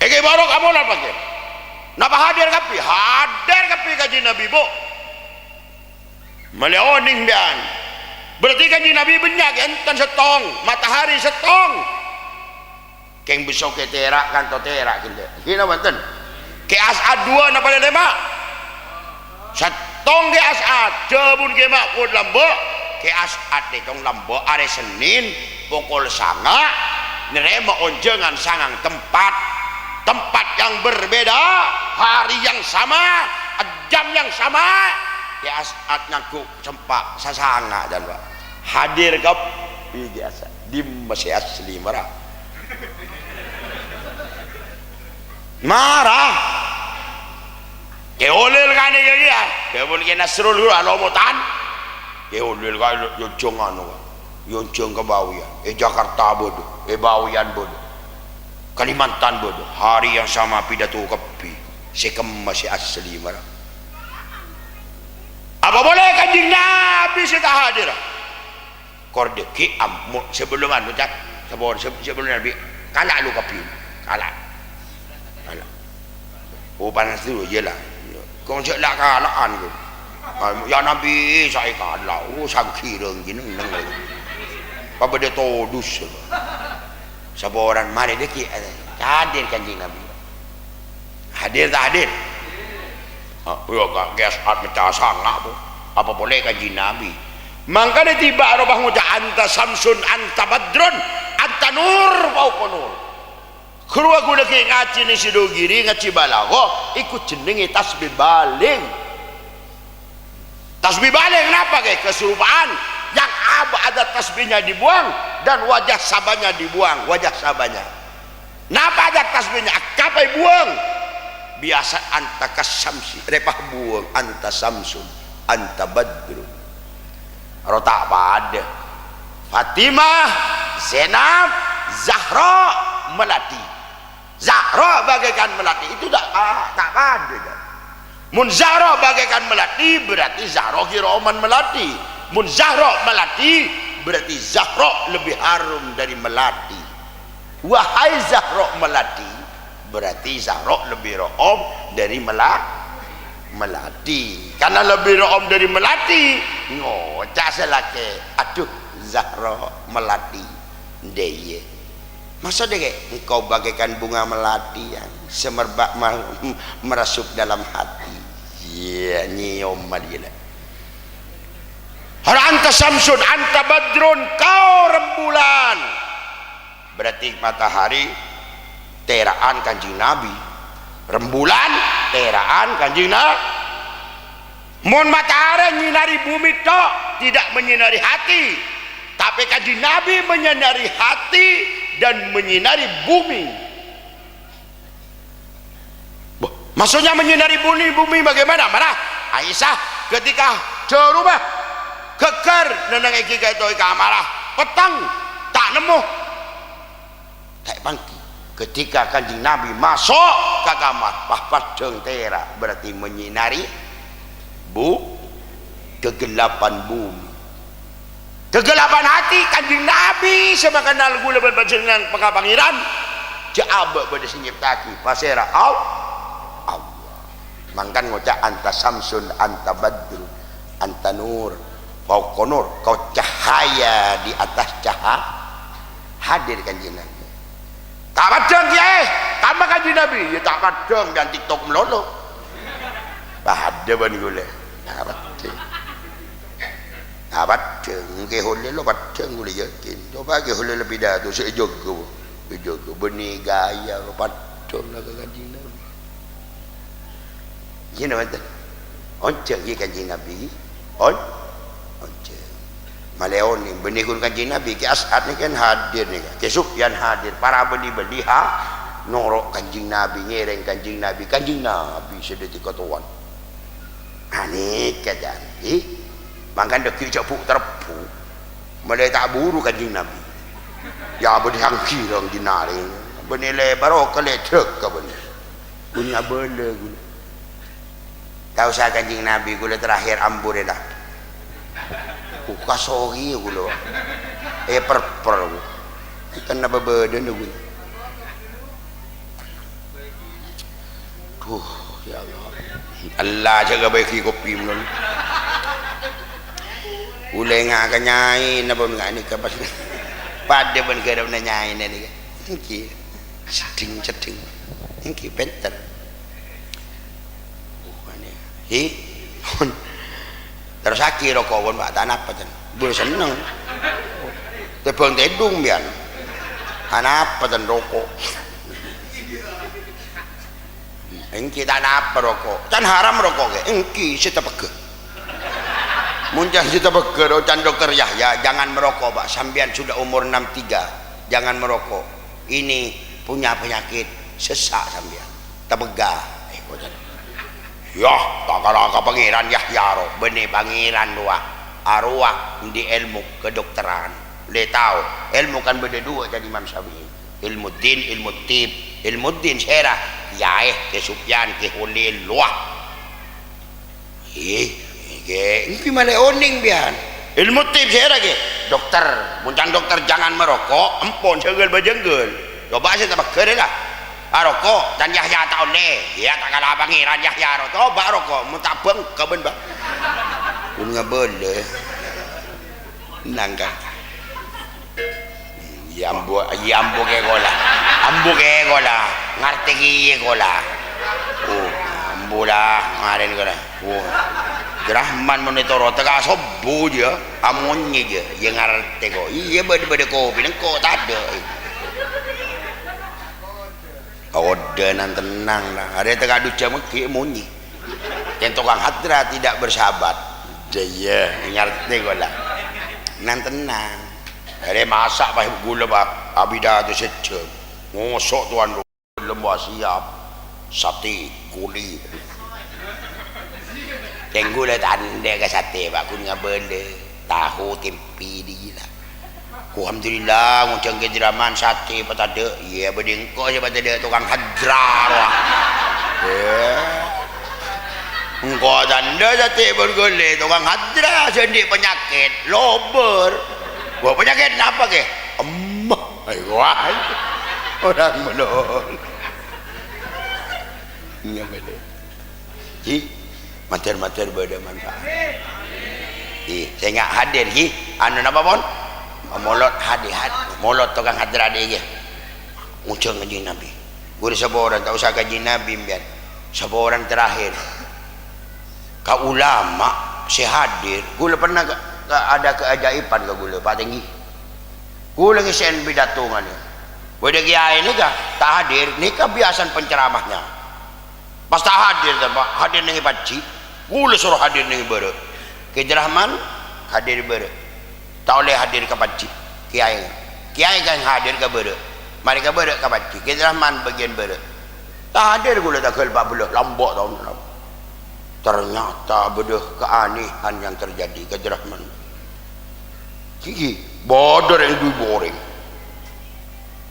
ke barok amolot pakai napa hadir kapi kanjeng Nabi bo meleoning bian berarti kanjeng Nabi banyak enten setong matahari setong keng besok ke terak kan to terak kina banten ke asad 2 napa lema setong ke asad jebun ke makut lambo ke asad ditong lambo hari Senin pukul 9 nerema onjengan sangang tempat yang berbeda hari yang sama jam yang sama ya asat ngaku cempak sasanga dan pak hadir kap biasa di masih asli marah ke olel kan ya ke boleh ke Nasrul alomotan ke olel kan yo jongan yo jong ke Bawian Jakarta bodoh Bawian bodoh Kalimantan bodoh hari yang sama pidato kepi sekem masih asli marah apa boleh kanjeng Nabi kita hadir kordeki sebelum anu cak sebelum Nabi kalah lu kopi kalah oh panas dulu je lah kau cek lah kalahan tu ya Nabi saya kalah oh sangki dong gini neng apa dia todus siapa orang mari dia hadir kanjeng Nabi hadir tak hadir ya kak gesat pecah sangat apa boleh kanjeng Nabi maka dia tiba robah ngucap anta samsun anta badrun anta nur fauqa nur keluar guna ke ngaci ni sidogiri ngaci balago ikut jenengi tasbih baling kenapa ke keserupaan yang ada tasbihnya dibuang dan wajah sabanya dibuang wajah sabanya kenapa ada tasbihnya kapai buang biasa anta kasamsi repah buang anta samsun anta badrun rotak pada Fatimah Zainab Zahra melati Zahra bagaikan melati itu tak ada mun Zahra bagaikan melati berarti Zahra kiraman melati mun Zahra melati berarti Zahra lebih harum dari melati wahai Zahra melati berarti Zahra lebih room dari melati karena lebih room dari melati ngocak selake aduh Zahra melati deye masa deh engkau bagaikan bunga melati yang semerbak merasuk dalam hati ya nyium madina hara anta samsun anta badrun kau rembulan berarti matahari teraan kanjeng Nabi rembulan teraan kanjeng Nabi mun matahari menyinari bumi tok tidak menyinari hati tapi kanjeng Nabi menyinari hati dan menyinari bumi maksudnya menyinari bumi bagaimana mana Aisyah ketika ke rumah keker neneng iki kaito marah petang tak nemu tak pangki ketika kanjeng Nabi masuk ke kamar pahpadeng tera berarti menyinari kegelapan bumi kegelapan hati kanjeng Nabi semakan gula berbajengan pengapangiran jaaba pada senyip kaki pasera Allah mangkan ngocak anta samsun anta badrun anta nur fauqa nur kau cahaya di atas cahaya hadir kanjeng Nabi tak padang ya tambah kanjeng Nabi ya tak padang dan TikTok melolo ada ban gula padang ke hole lo padang gula yakin coba ke hole lebih dah tu saya jaga benih gaya lo padang lah kanjeng Nabi gini betul onceng ye kanjeng Nabi onceng maleon ni benih kun kanjeng Nabi ke As'ad ni kan hadir ni ke Sufyan hadir para beli norok kanjeng Nabi ngereng kanjeng Nabi sedeti ketuan ani kajan mangkan deki cabuk terpu mulai tak buru kanjeng Nabi ya benih hangki dong dinari benih lebar keledek ke benih punya bela gula tahu saya kanjeng Nabi gula terakhir ambur dah kasori gula perper kita nak berbadan gula ya Allah jaga baiki kopi mun ulai ngak nyai napa ngak ni kapas pada ben ke dah nyai ni iki ceding iki benter terus aki rokok pun pak tanah apa kan boleh seneng tebang tedung biar tanah apa dan rokok engki tanah apa rokok can haram rokok ke engki kita pegah muncah kita pegah can dokter Yahya jangan merokok pak sambian sudah umur 63 jangan merokok ini punya penyakit sesak sambian tebegah ya tak kalau ke pangeran Yahya roh benih pangeran doa arwah di ilmu kedokteran le tahu ilmu kan beda dua jadi Imam Syafi'i ilmu din ilmu tib ilmu din serah ya ke Sufyan ke Hulil luah ini malah oning bian ilmu tib serah ke dokter muncang dokter jangan merokok empon segel bajenggel coba saya tak bakar lah rokok dan Yahya tahun ni ya tak kalah pangiran Yahya coba rokok mau tak beng kaben bang pun nggak boleh nangka ambu ke gola ngerti ke gola ambu lah ngaren gola Rahman monitor tega sobu dia amunnya je yang ngerti ko iya beda kopi dan kok tak ada kode nan tenang lah ada tega duca mungkin munyi yang tukang hadra tidak bersahabat jaya ngerti gola nan tenang ada masak pakai gula pak abida tu secek ngosok tuan lembah siap sate kuli tenggula tanda ke sate pak kun ngabele tahu tempe dia lah alhamdulillah ngucang kejeraman sate patada iya bedengko je patada tukang hadra engkau tanda sate bergole tukang hadra sendi penyakit lober gua penyakit apa ke emah wah orang belum iya betul mater beda manfaat saya nggak hadir anu apa pun molot hadir molot tukang hadra dia ngucang ngaji Nabi gue seorang tak usah kaji Nabi biar seorang terakhir ka ulama saya hadir gue pernah ada keajaiban ke gue Pak Tinggi gue lagi sen bidatungan gue ada kiai ini kah tak hadir ini kebiasaan penceramahnya pas tak hadir hadir dengan paci gue suruh hadir dengan bere kejerahman hadir bere tak boleh hadir ke paci kiai kan hadir ke bere mari ke bere ke paci kejerahman bagian bere tak hadir gue tak kelpak belah lambok tahun ternyata bedah keanehan yang terjadi kejerahman kiki bodoh yang dui boring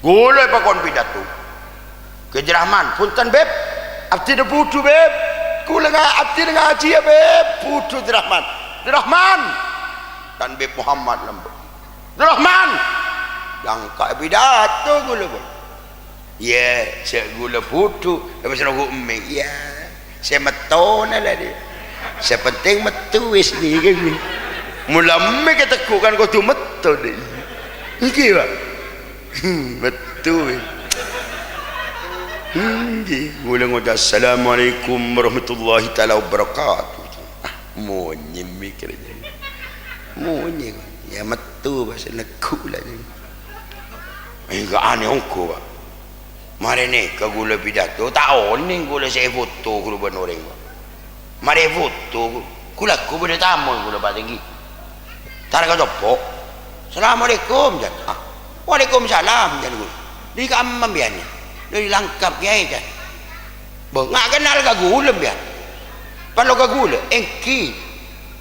gula pakon pidato kejerahman punten beb abdi de putu beb gula nga abdi ngaji ya beb putu dirahman dan beb Muhammad lambo dirahman yang ka pidato gula beb ya saya gula putu apa selalu umi ya saya metona lah dia saya penting metu wis ni kan mulai kita kukan kau tu metu deh iki pak metu mulai ngoda assalamualaikum warahmatullahi taala wabarakatuh monyi mikir monyi ya metu bahasa neku lah enggak aneh ongko pak mari ni ke gula pidato tahun ni gula saya foto gula benoreng mari foto gula aku benda tamu gula Pak Tinggi tar ka jopo assalamualaikum jan waalaikumsalam jan gula di kamam biannya dari langkap kiai jan ngak kenal ka gula bian kalau ka gula engki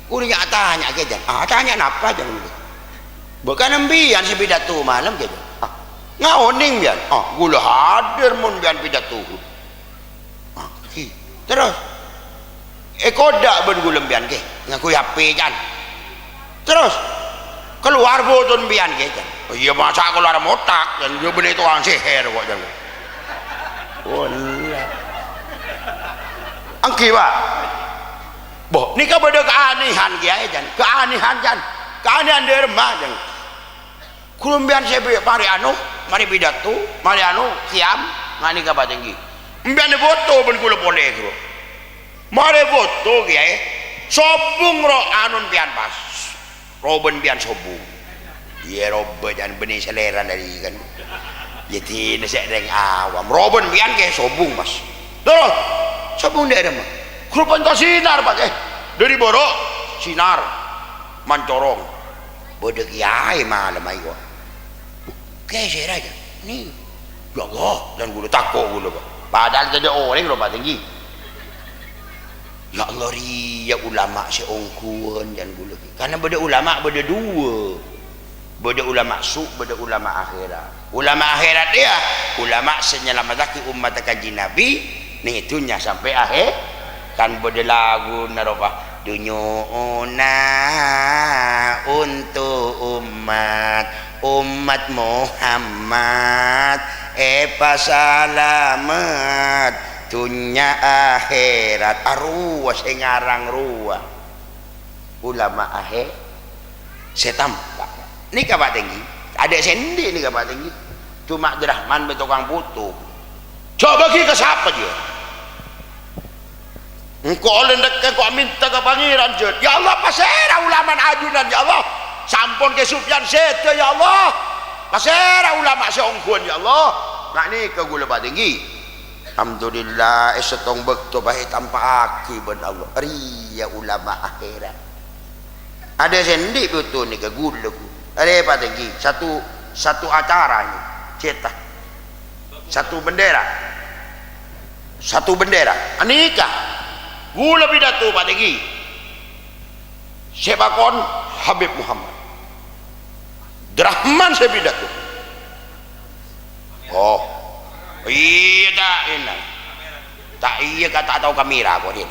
gula nyak tanya ke jan tanya napa jan gula bukan ambian si pidato malam ke jan ngaoning bian gula hadir mun bian pidato terus kodak ben gula bian ke ngaku HP jan terus keluar boton bian ke jan iya masa keluar motak dan dia benih tukang seher kok jan wallah angki pak boh ni ka beda keanehan kiai jan keanehan derma jan kulumbian saya mari anu mari pidato mari anu kiam ngani ka Pak Tinggi mbian foto ben kula boleh bro mari foto kiai sobung ro anun pian pas roben pian sobung iya robe jangan benih selera dari kan jadi nesek reng awam roben pian ke sobung mas terus sobung dia mah krupan to sinar Pak dari borok sinar mancorong bode kiai malam ai kok kayak saya aja nih ya Allah dan gue takut gue pak padahal tidak orang loh Pak Tinggi ya Allah ya ulama seongkuan dan gue lagi karena beda ulama beda dua beda ulama su beda ulama akhirat dia ulama senyelamatkan umat kaji Nabi nih itunya sampai akhir kan beda lagu narofah dunyuna untuk umat Muhammad pasalamet dunya akhirat arwah sing ngarang ruah ulama akhir setam nika Pak Tinggi ada sendi nika Pak Tinggi cuma Abdurrahman tukang putu coba bagi ke siapa dia engkau oleh dekat kau minta ke pangeran jod ya Allah pasera ulama ajunan ya Allah sampun ke Sufyan Seto ya Allah pasera ulama seongkuan ya Allah nak ni ke gula Pak Tinggi alhamdulillah setong bekto baik tanpa aki ben Allah ria ulama akhirat ada sendi betul ni ke gula ada Pak Tinggi satu acara ni cetak satu bendera anika gula pidato Pak Tinggi sebakon Habib Muhammad Abdurrahman saya pidato oh iya tak enak tak iya kata tahu kamera kok dia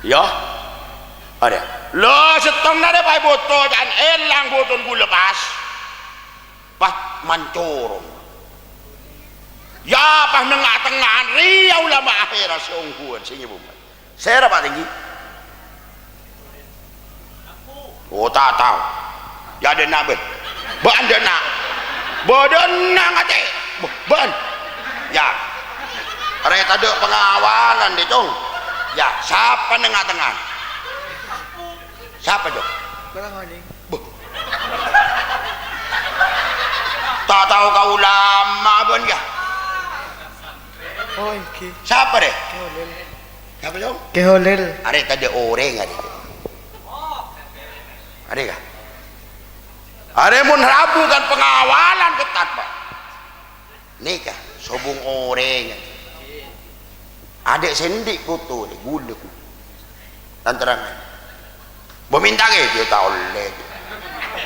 ya ada lo setong nade pai boto dan elang boton gula pas mancorong ya pas tengah-tengahan ria ulama akhirat seongkuan sini bukan saya Pak Tinggi oh tak tahu ya ada nak ada nak bodona ngate ban ya ada ada pengawalan deh cong ya siapa tengah-tengah siapa cong tak tahu kau ulama pun ya oh iki siapa deh keholel siapa cong keholel ada tadi orang ada kah ada mun rabu kan pengawalan ketat Pak nikah sobung orang adik sendik foto ni gula dan terangan meminta ke dia tak oleh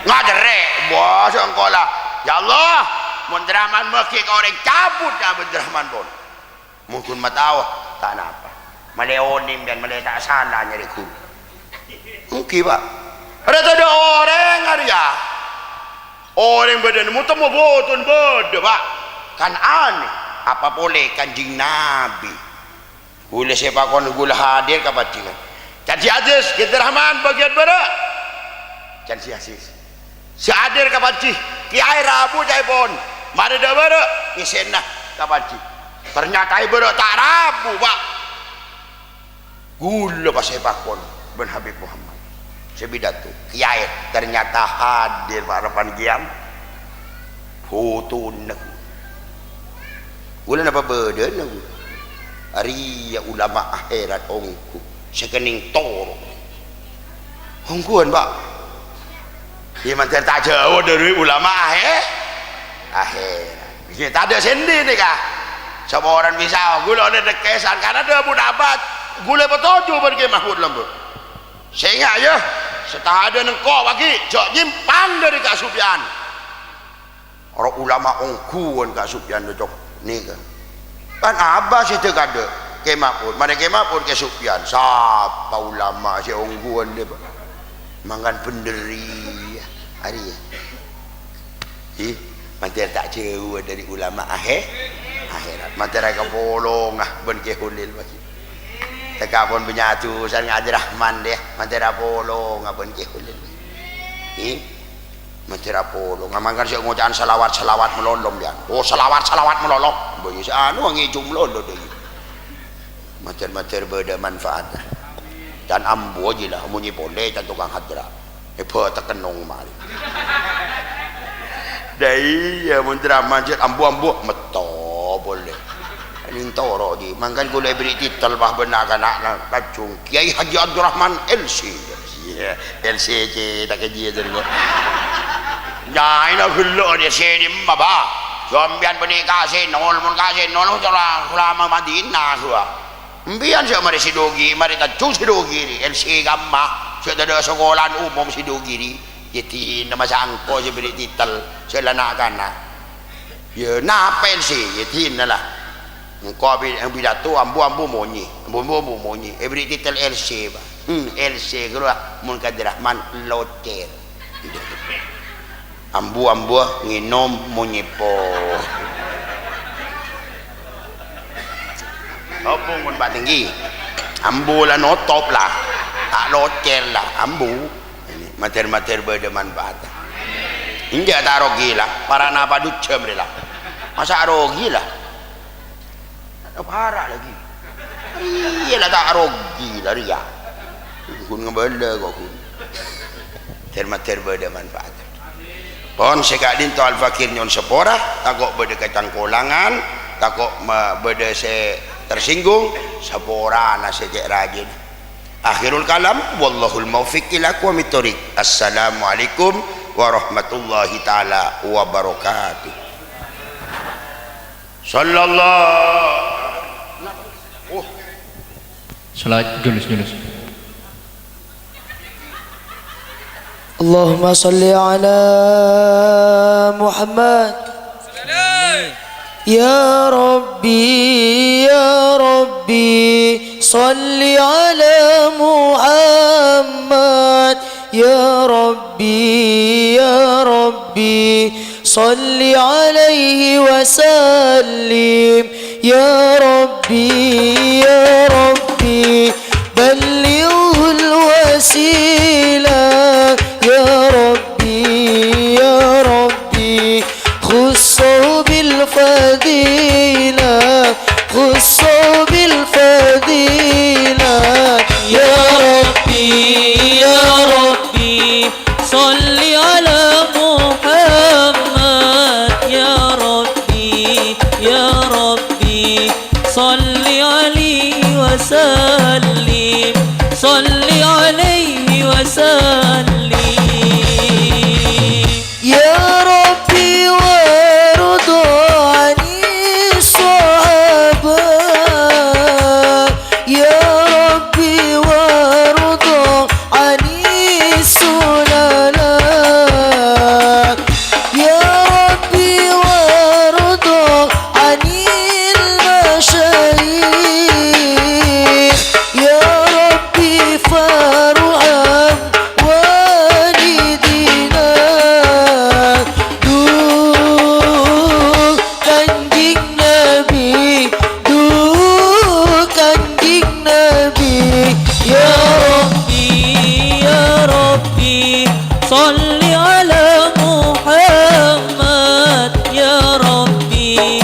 ngajarek bos engkola ya Allah mun Abdurrahman mekik orang cabut dah Abdurrahman pun mungkin matawah tak apa maleonim dan male tak salah nyari ku mungkin Pak ada orang ya orang badan mu temu botun beda Pak kan aneh apa boleh kanjing Nabi gula siapa kon gula hadir ke bacingan jadi Aziz Abdurrahman bagian mana jadi si Aziz si hadir ke bacing kiai Rabu jai pon mana dah mana isenah ke bacing ternyata ibu tak Rabu Pak gula pas siapa kon ben Habib Muhammad sebidat tu kiai ternyata hadir Pak Rapan Giam foto nak ulah apa beda nak hari ya ulama akhirat ongku sekening toro ongkuan Pak dia macam tak jauh dari ulama akhirat kita ada sendi ni kah semua orang bisa gula ada dekesan karena ada budabat gula betul pergi Mahmud Lembut sehingga ya setah ada nengkok bagi jok nyimpang dari Kak Sufyan orang ulama ongkuan Kak Sufyan tu ni kan abah situ kada kemapun mana kemapun ke Sufyan siapa ulama si ongkuan dia mangan penderi hari ya mantir tak jauh dari ulama akhirat mantir ke polong ben ke hulil bagi teka pun penyatu san Abdurrahman deh mantera polo ngapun ke hulil mantera polo ngamangan si ngucaan selawat melolong dia oh selawat melolong bunyi anu ngi jumlah lo deui mater beda manfaat dan ambo je lah munyi boleh dan tukang hadra pe tekenong mari dai ya mantera manjat ambo meto boleh ini toro di mangkan gula beri titel bah benar anak kacung Kiai Haji Abdurrahman LC ya LC je tak kerja jadi ya ini gula dia sedi baba jombian beni kasih nol selama Madinah suah mbian siapa mari sidogi mari kacung sidogi ni LC gamma sudah ada sekolah umum sidogi ni jadi nama sangko je beri titel selana kana ya napa LC jadi lah engkau pidato ambu monyi every title LC LC keluar mun Abdurrahman loter ambu nginom munyipo apa mun Pak Tinggi ambu lah notop lah tak locel lah ambu mater-mater bermanfaat inja tak rogi lah para napa ducem lah masa rogi lah ada parah lagi iyalah tak rogi lah dia kun ngebala kok kun mater bermanfaat pon sekadin to al-fakir nyon sepora takok bede kacang kolangan takok bede se tersinggung sepora na sejak rajin akhirul kalam wallahul maufiq ila aqwamit thoriq assalamualaikum warahmatullahi taala wabarakatuh sallallahu salat julus Allahumma salli ala Muhammad ya Rabbi salli ala Muhammad ya Rabbi salli alaihi wa sallim ya Rabbi ballighul wasilah ya Rabbi khussu bil fadilah ya Rabbi salli ala Muhammad ya Rabbi salli alaihi wa sallim ya Rabbi warda ani sahabat ya Rabbi warda ani sulalat ya Rabbi warda anil masyayikh ya Rabbi farham walidina kanjing Nabi ya Rabbi salli ala Muhammad ya Rabbi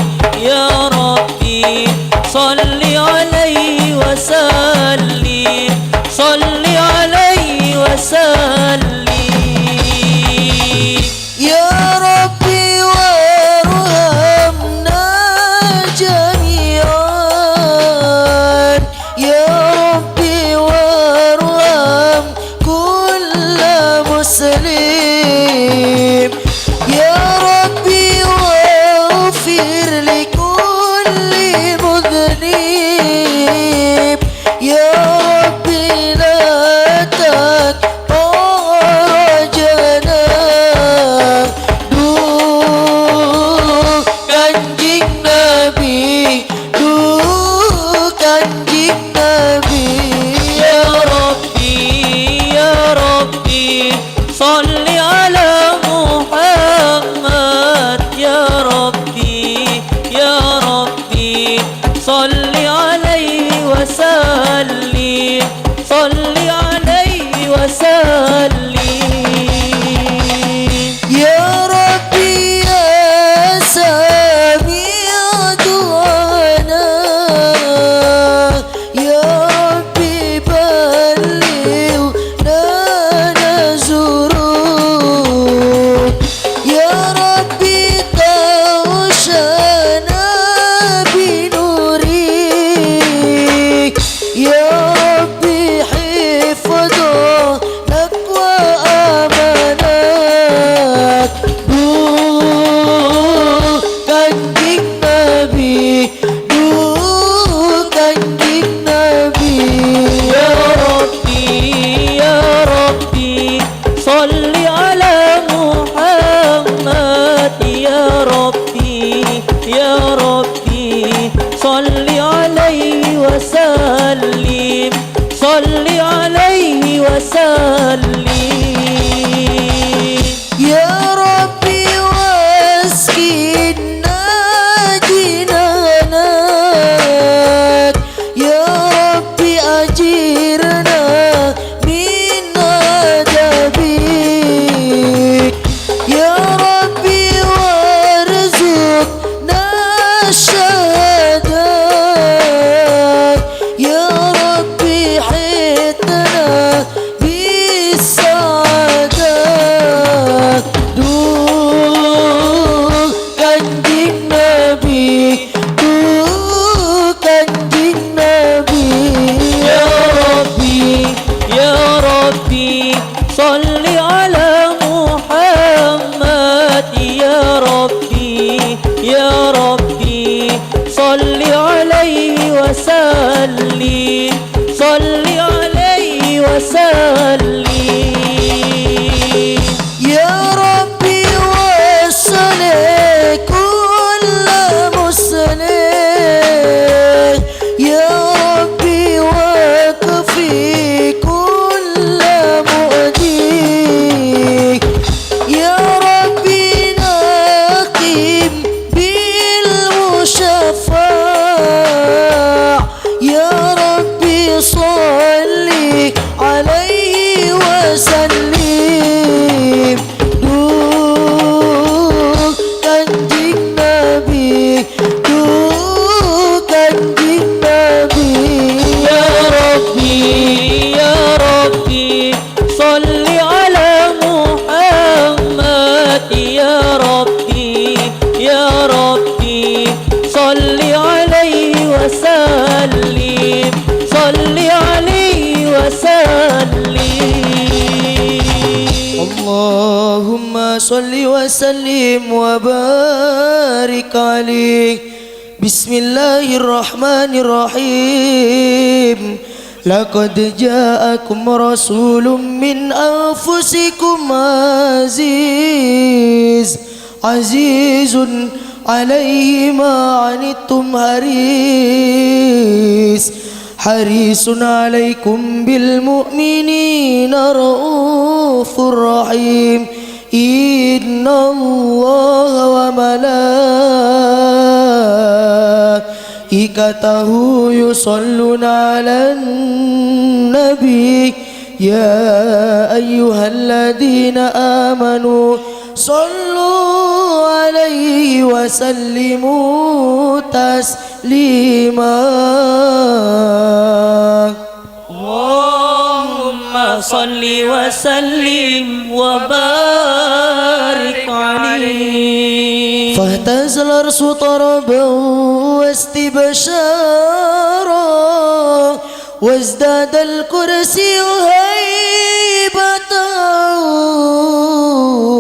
salli alaihi wa sallim ya Rabbi warhamna jami'an ya Rabbi warham kulla muslim ya Rabbi waghfir likulli mudhnib ya Rabbi la taktarajana kanjing Nabi ya Rabbi salli ala Muhammad ya Rabbi salli alaihi wa sallim ya Rabbi ya sami' du'ana ya Rabbi ballighna nazuruk ya Rabbi tawshana binurik ya Rabbi hifadha nakwa amanat kanjing Nabi ya Rabbi salli ala Muhammad ya Rabbi salli alaihi wa sallim ya Rabbi صل على محمد يا ربي يا ربي صل عليه وسلم صل عليه وسلم يا ربي وصل كل مسلم يا ربي وكفي كل مؤذي يا ربي نقم بالمشفع يا ربي صل عليه وسلم kanjeng Nabi kanjeng Nabi يا ربي يا ربي صل على محمد يا ربي يا ربي صل عليه وسلم صل عليه وسلم اللهم صل وسلم وبارك عليه بسم الله الرحمن الرحيم لقد جاءكم رسول من أنفسكم عزيز عليه ما عنتم حريص عليكم بالمؤمنين رؤوف رحيم إن الله وملائكته يصلون على النبي يا أيها الذين آمنوا صلوا عليه وسلموا تسليما اللهم صل وسلم وبارك عليه فاهتز الأرض طربا واستبشارا وازداد الكرسي هيبة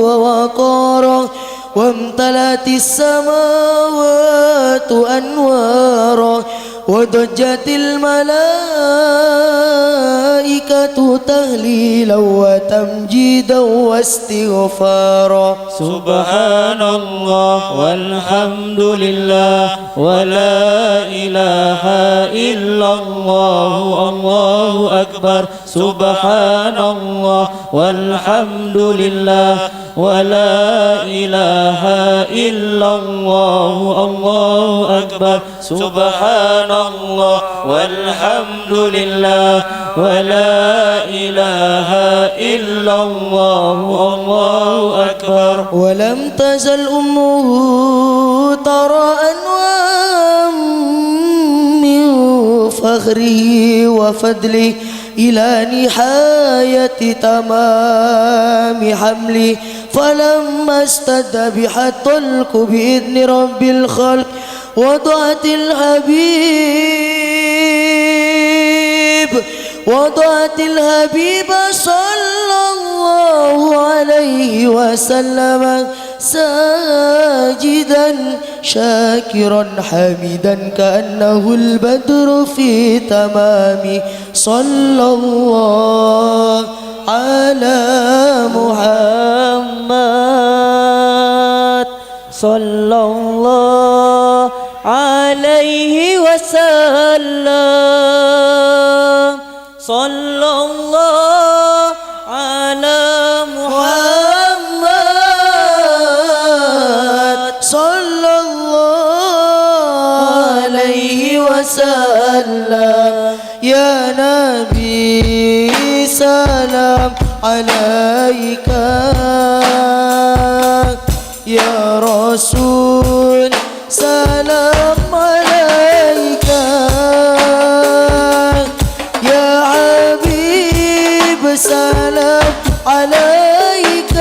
ووقارا وامتلأت السماوات أنوارا وضجت الملائكة تهليلا وتمجيدا واستغفارا سبحان الله والحمد لله ولا إله إلا الله الله أكبر سبحان الله والحمد لله ولا إله إلا الله الله أكبر سبحان الله والحمد لله ولا إله إلا الله الله أكبر ولم تزل أمه ترى أنواع من فخره وفضله إلى نهاية تمام حمله فلما استد بحط الطلق بإذن رب الخلق وضعت الحبيب صلى الله عليه وسلم ساجدا شاكرا حميدا كأنه البدر في تمام صلى الله على محمد صلى الله عليه وسلم صلى الله على محمد صلى الله عليه وسلم يا نبي سلام عليك يا رسول سلام عليك يا حبيب سلام عليك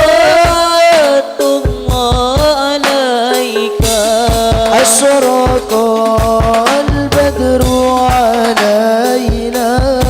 صلوات الله عليك أشرق البدر علينا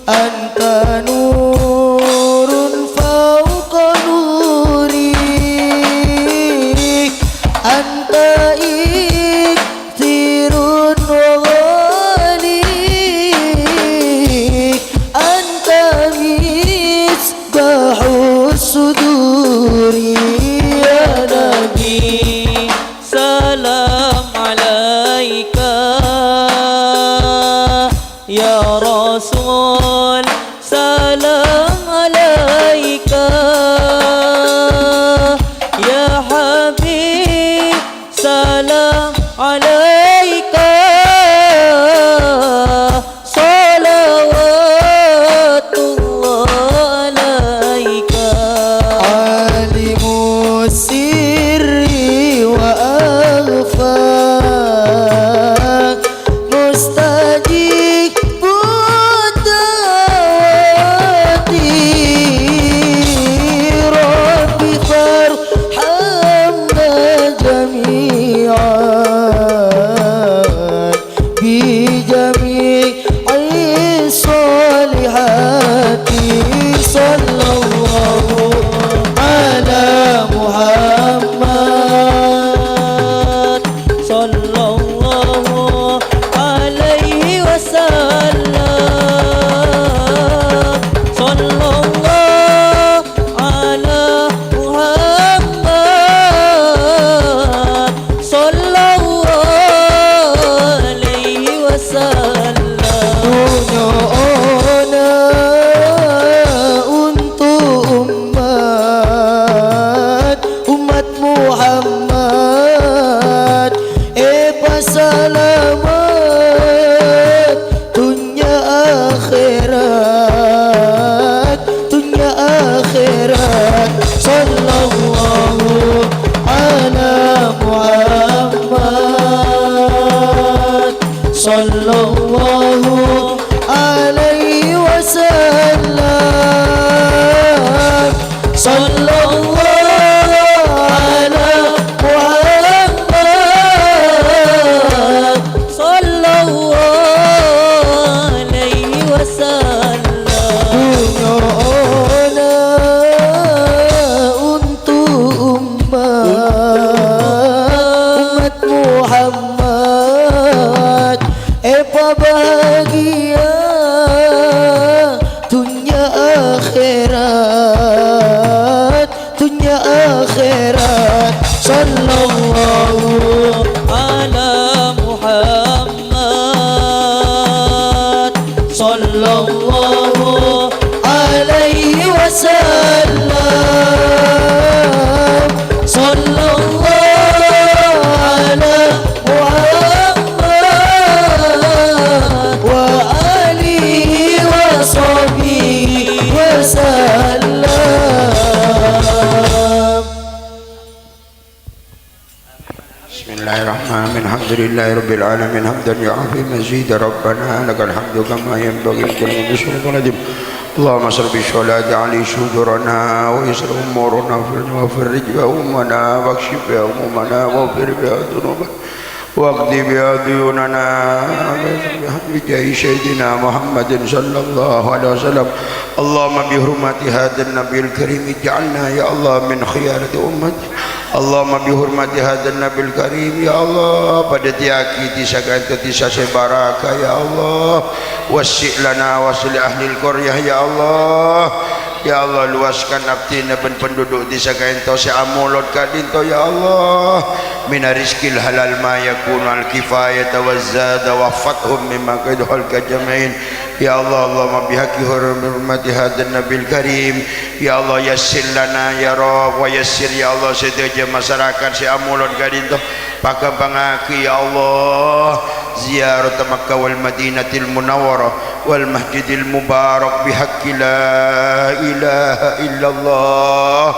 anta nurun fauqa nuri, anta iktirun wa ghali, anta misbahus suduri. Ya Nabi salam alaika, ya Rasul salam alaika, ya Habib salam alaika, salawatullah alaika. Alimus sirri wa aghfa, mustajibud da'wati, Rabbi farhamna jami'an bi jami'i salihati. Sallallahu ala Muhammad, sallallahu alaihi wasallam, sallallahu ala Muhammad, sallallahu alaihi wasallam. dunia ona untuk umat Muhammad, selamat dunia akhirat, dunia akhirat. Sallallahu ala Muhammad, sallallahu alaihi wasallam, sallallahu ala Muhammad, Sallallahu alaihi wasallam. dunia ona untuk umat Muhammad, bahagia dunia akhirat, dunia akhirat. Sallallahu ala Muhammad, sallallahu alaihi wasallam, sallallahu ala Muhammad wa alihi wa sahbihi wasallam. Bismillahirrahmanirrahim. Alhamdulillahi rabbil alamin hamdan yu'afi mazid rabbana lakal hamdu kama yanbaghi likulli bismillahir Allahumma salli bi sholati ali shudurana wa yasir umurana wa farrij bi umana wa kshif bi umana wa fir bi dhunubana waqdi bi duyunana bi jahi sayyidina Muhammadin sallallahu alaihi wasallam. Allahumma bi hurmati hadzal nabiyil karim ij'alna ya Allah min khiyarati ummati. Allahumma bi hurmati hadzal nabiyil karim ya Allah pada tiaki tisakan tisa sebaraka ya Allah wasi' lana wasli ahli qaryah ya Allah. Ya Allah luaskan abdina ben penduduk desa kaento seamulot kadinto ya Allah min rizqil halal ma yakunu al kifayata wazada wa fathum mimma qadhul kajamain ya Allah. Allahumma bihaqi hurmati hadzal nabil karim ya Allah yassir lana ya Rabb wa yassir ya Allah sedaya masyarakat seamulot kadinto pakabangaki ya Allah ziyarat Makkah wal Madinatil Munawwarah wal Masjidil Mubarak bihaqqi la ilaha illallah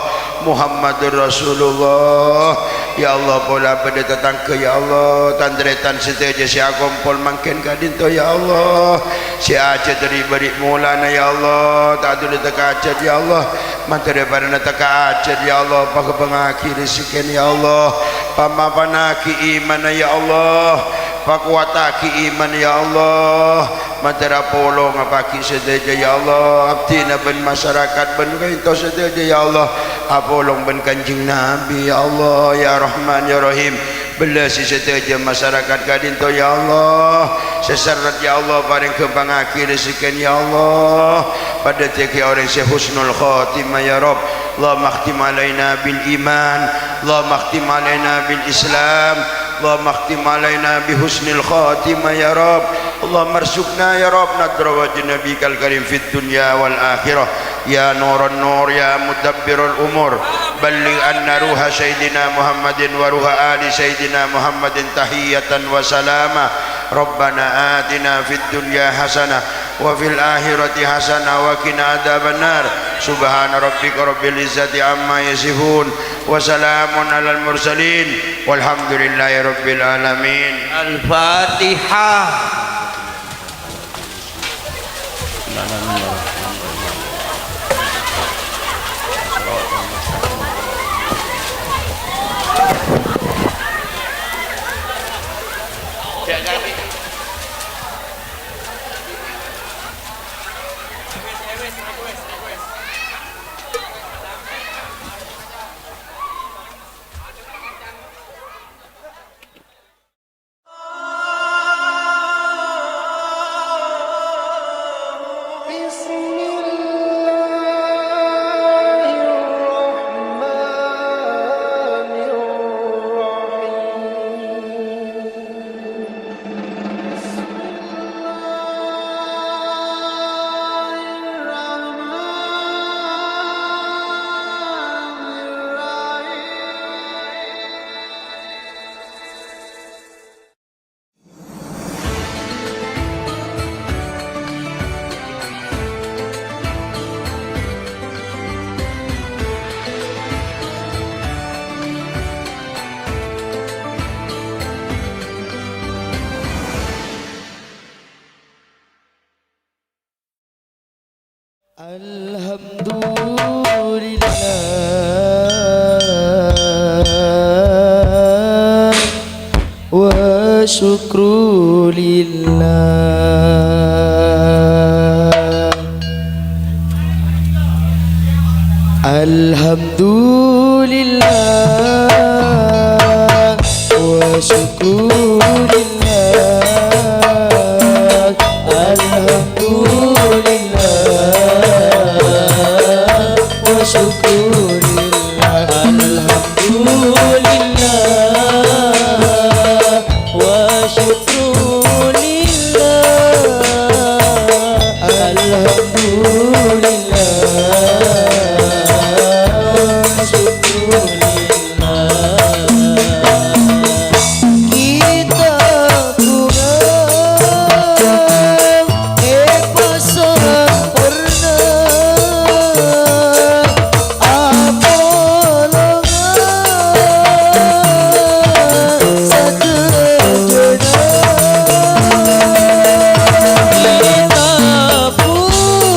Muhammadur Rasulullah. Ya Allah bola pada datang ke ya Allah tandretan sedaya si akompol mangken kadinto ya Allah si aja dari beri mulana ya Allah tak ada teka aja ya Allah mantare barana teka aja ya Allah pakabangaki rezeki ya Allah pamapanaki iman ya Allah pakuataki iman ya Allah matera polong apaki sedaja ya Allah abdina ben masyarakat ben kaito sedaja ya Allah apolong ben kanjing Nabi ya Allah ya Rahman ya Rahim belasi sedaja masyarakat kadinto ya Allah sesarat ya Allah paring kebangaki rezeki ya Allah pada teki orang sehusnul khatimah ya Rabb Allahumma khtim alaina bil iman Allahumma khtim alaina bil Islam اللهم اختم علينا بحسن الخاتمة يا رب اللهم ارزقنا يا رب نذر وجه نبيك الكريم في الدنيا والآخرة يا نور النور يا مدبر الأمور بلغ أن روح سيدنا محمد وروح آل سيدنا محمد تحية وسلاما ربنا آتنا في الدنيا حسنة وفي الآخرة حسنة وقنا عذاب النار سبحان ربك رب العزة عما يصفون وسلام على المرسلين والحمد لله رب العالمين الفاتحة. Alhamdulillah wa syukru lillah. Alhamdulillah wa syukru lillah. Alhamdulillah wa syukru lillah. Alhamdulillah wa syukru lillah. Alhamdulillah wa syukru lillah. Kita kurang eko sempurna apolongan sekejenak. Kita pun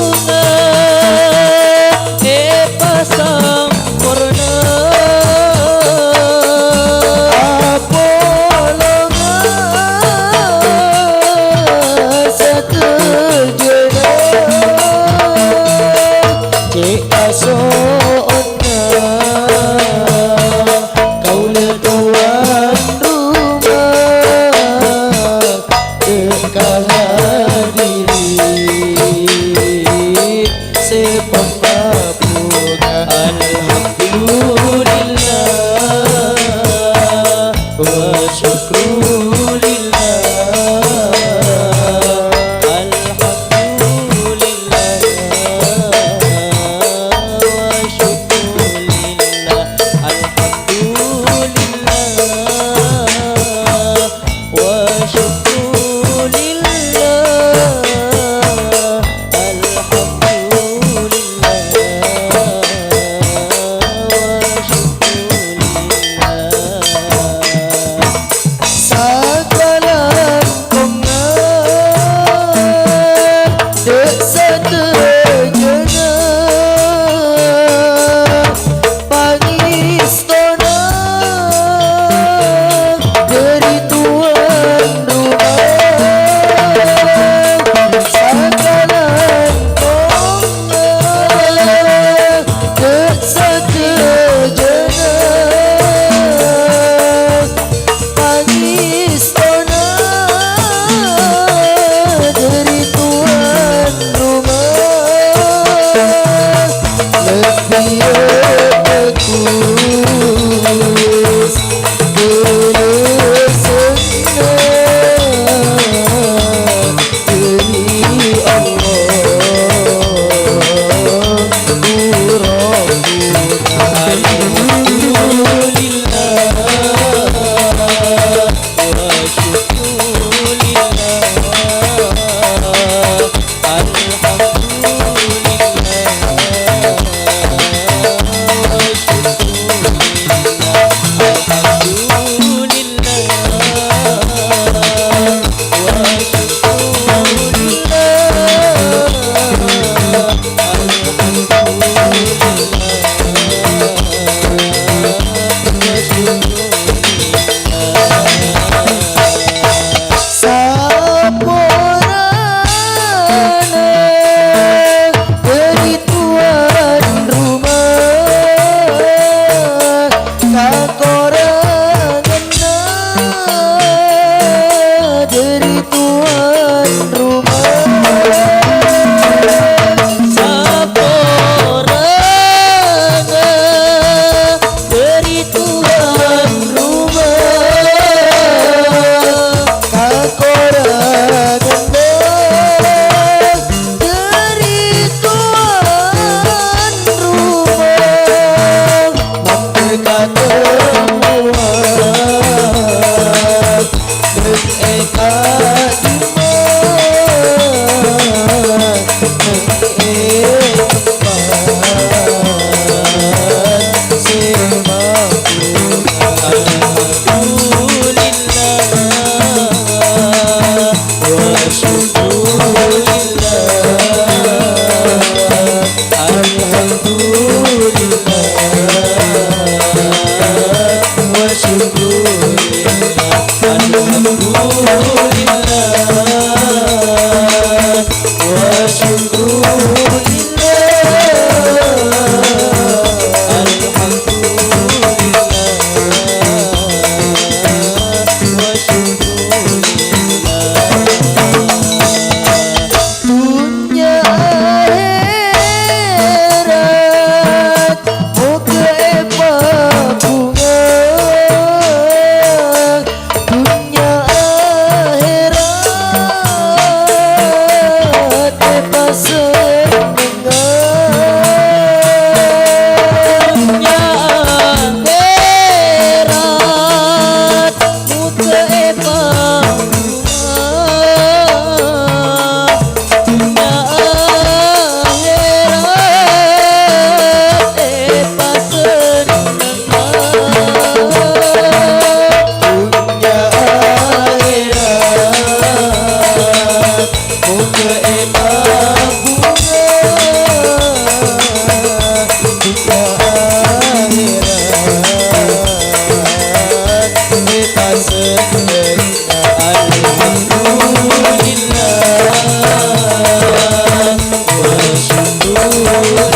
Allah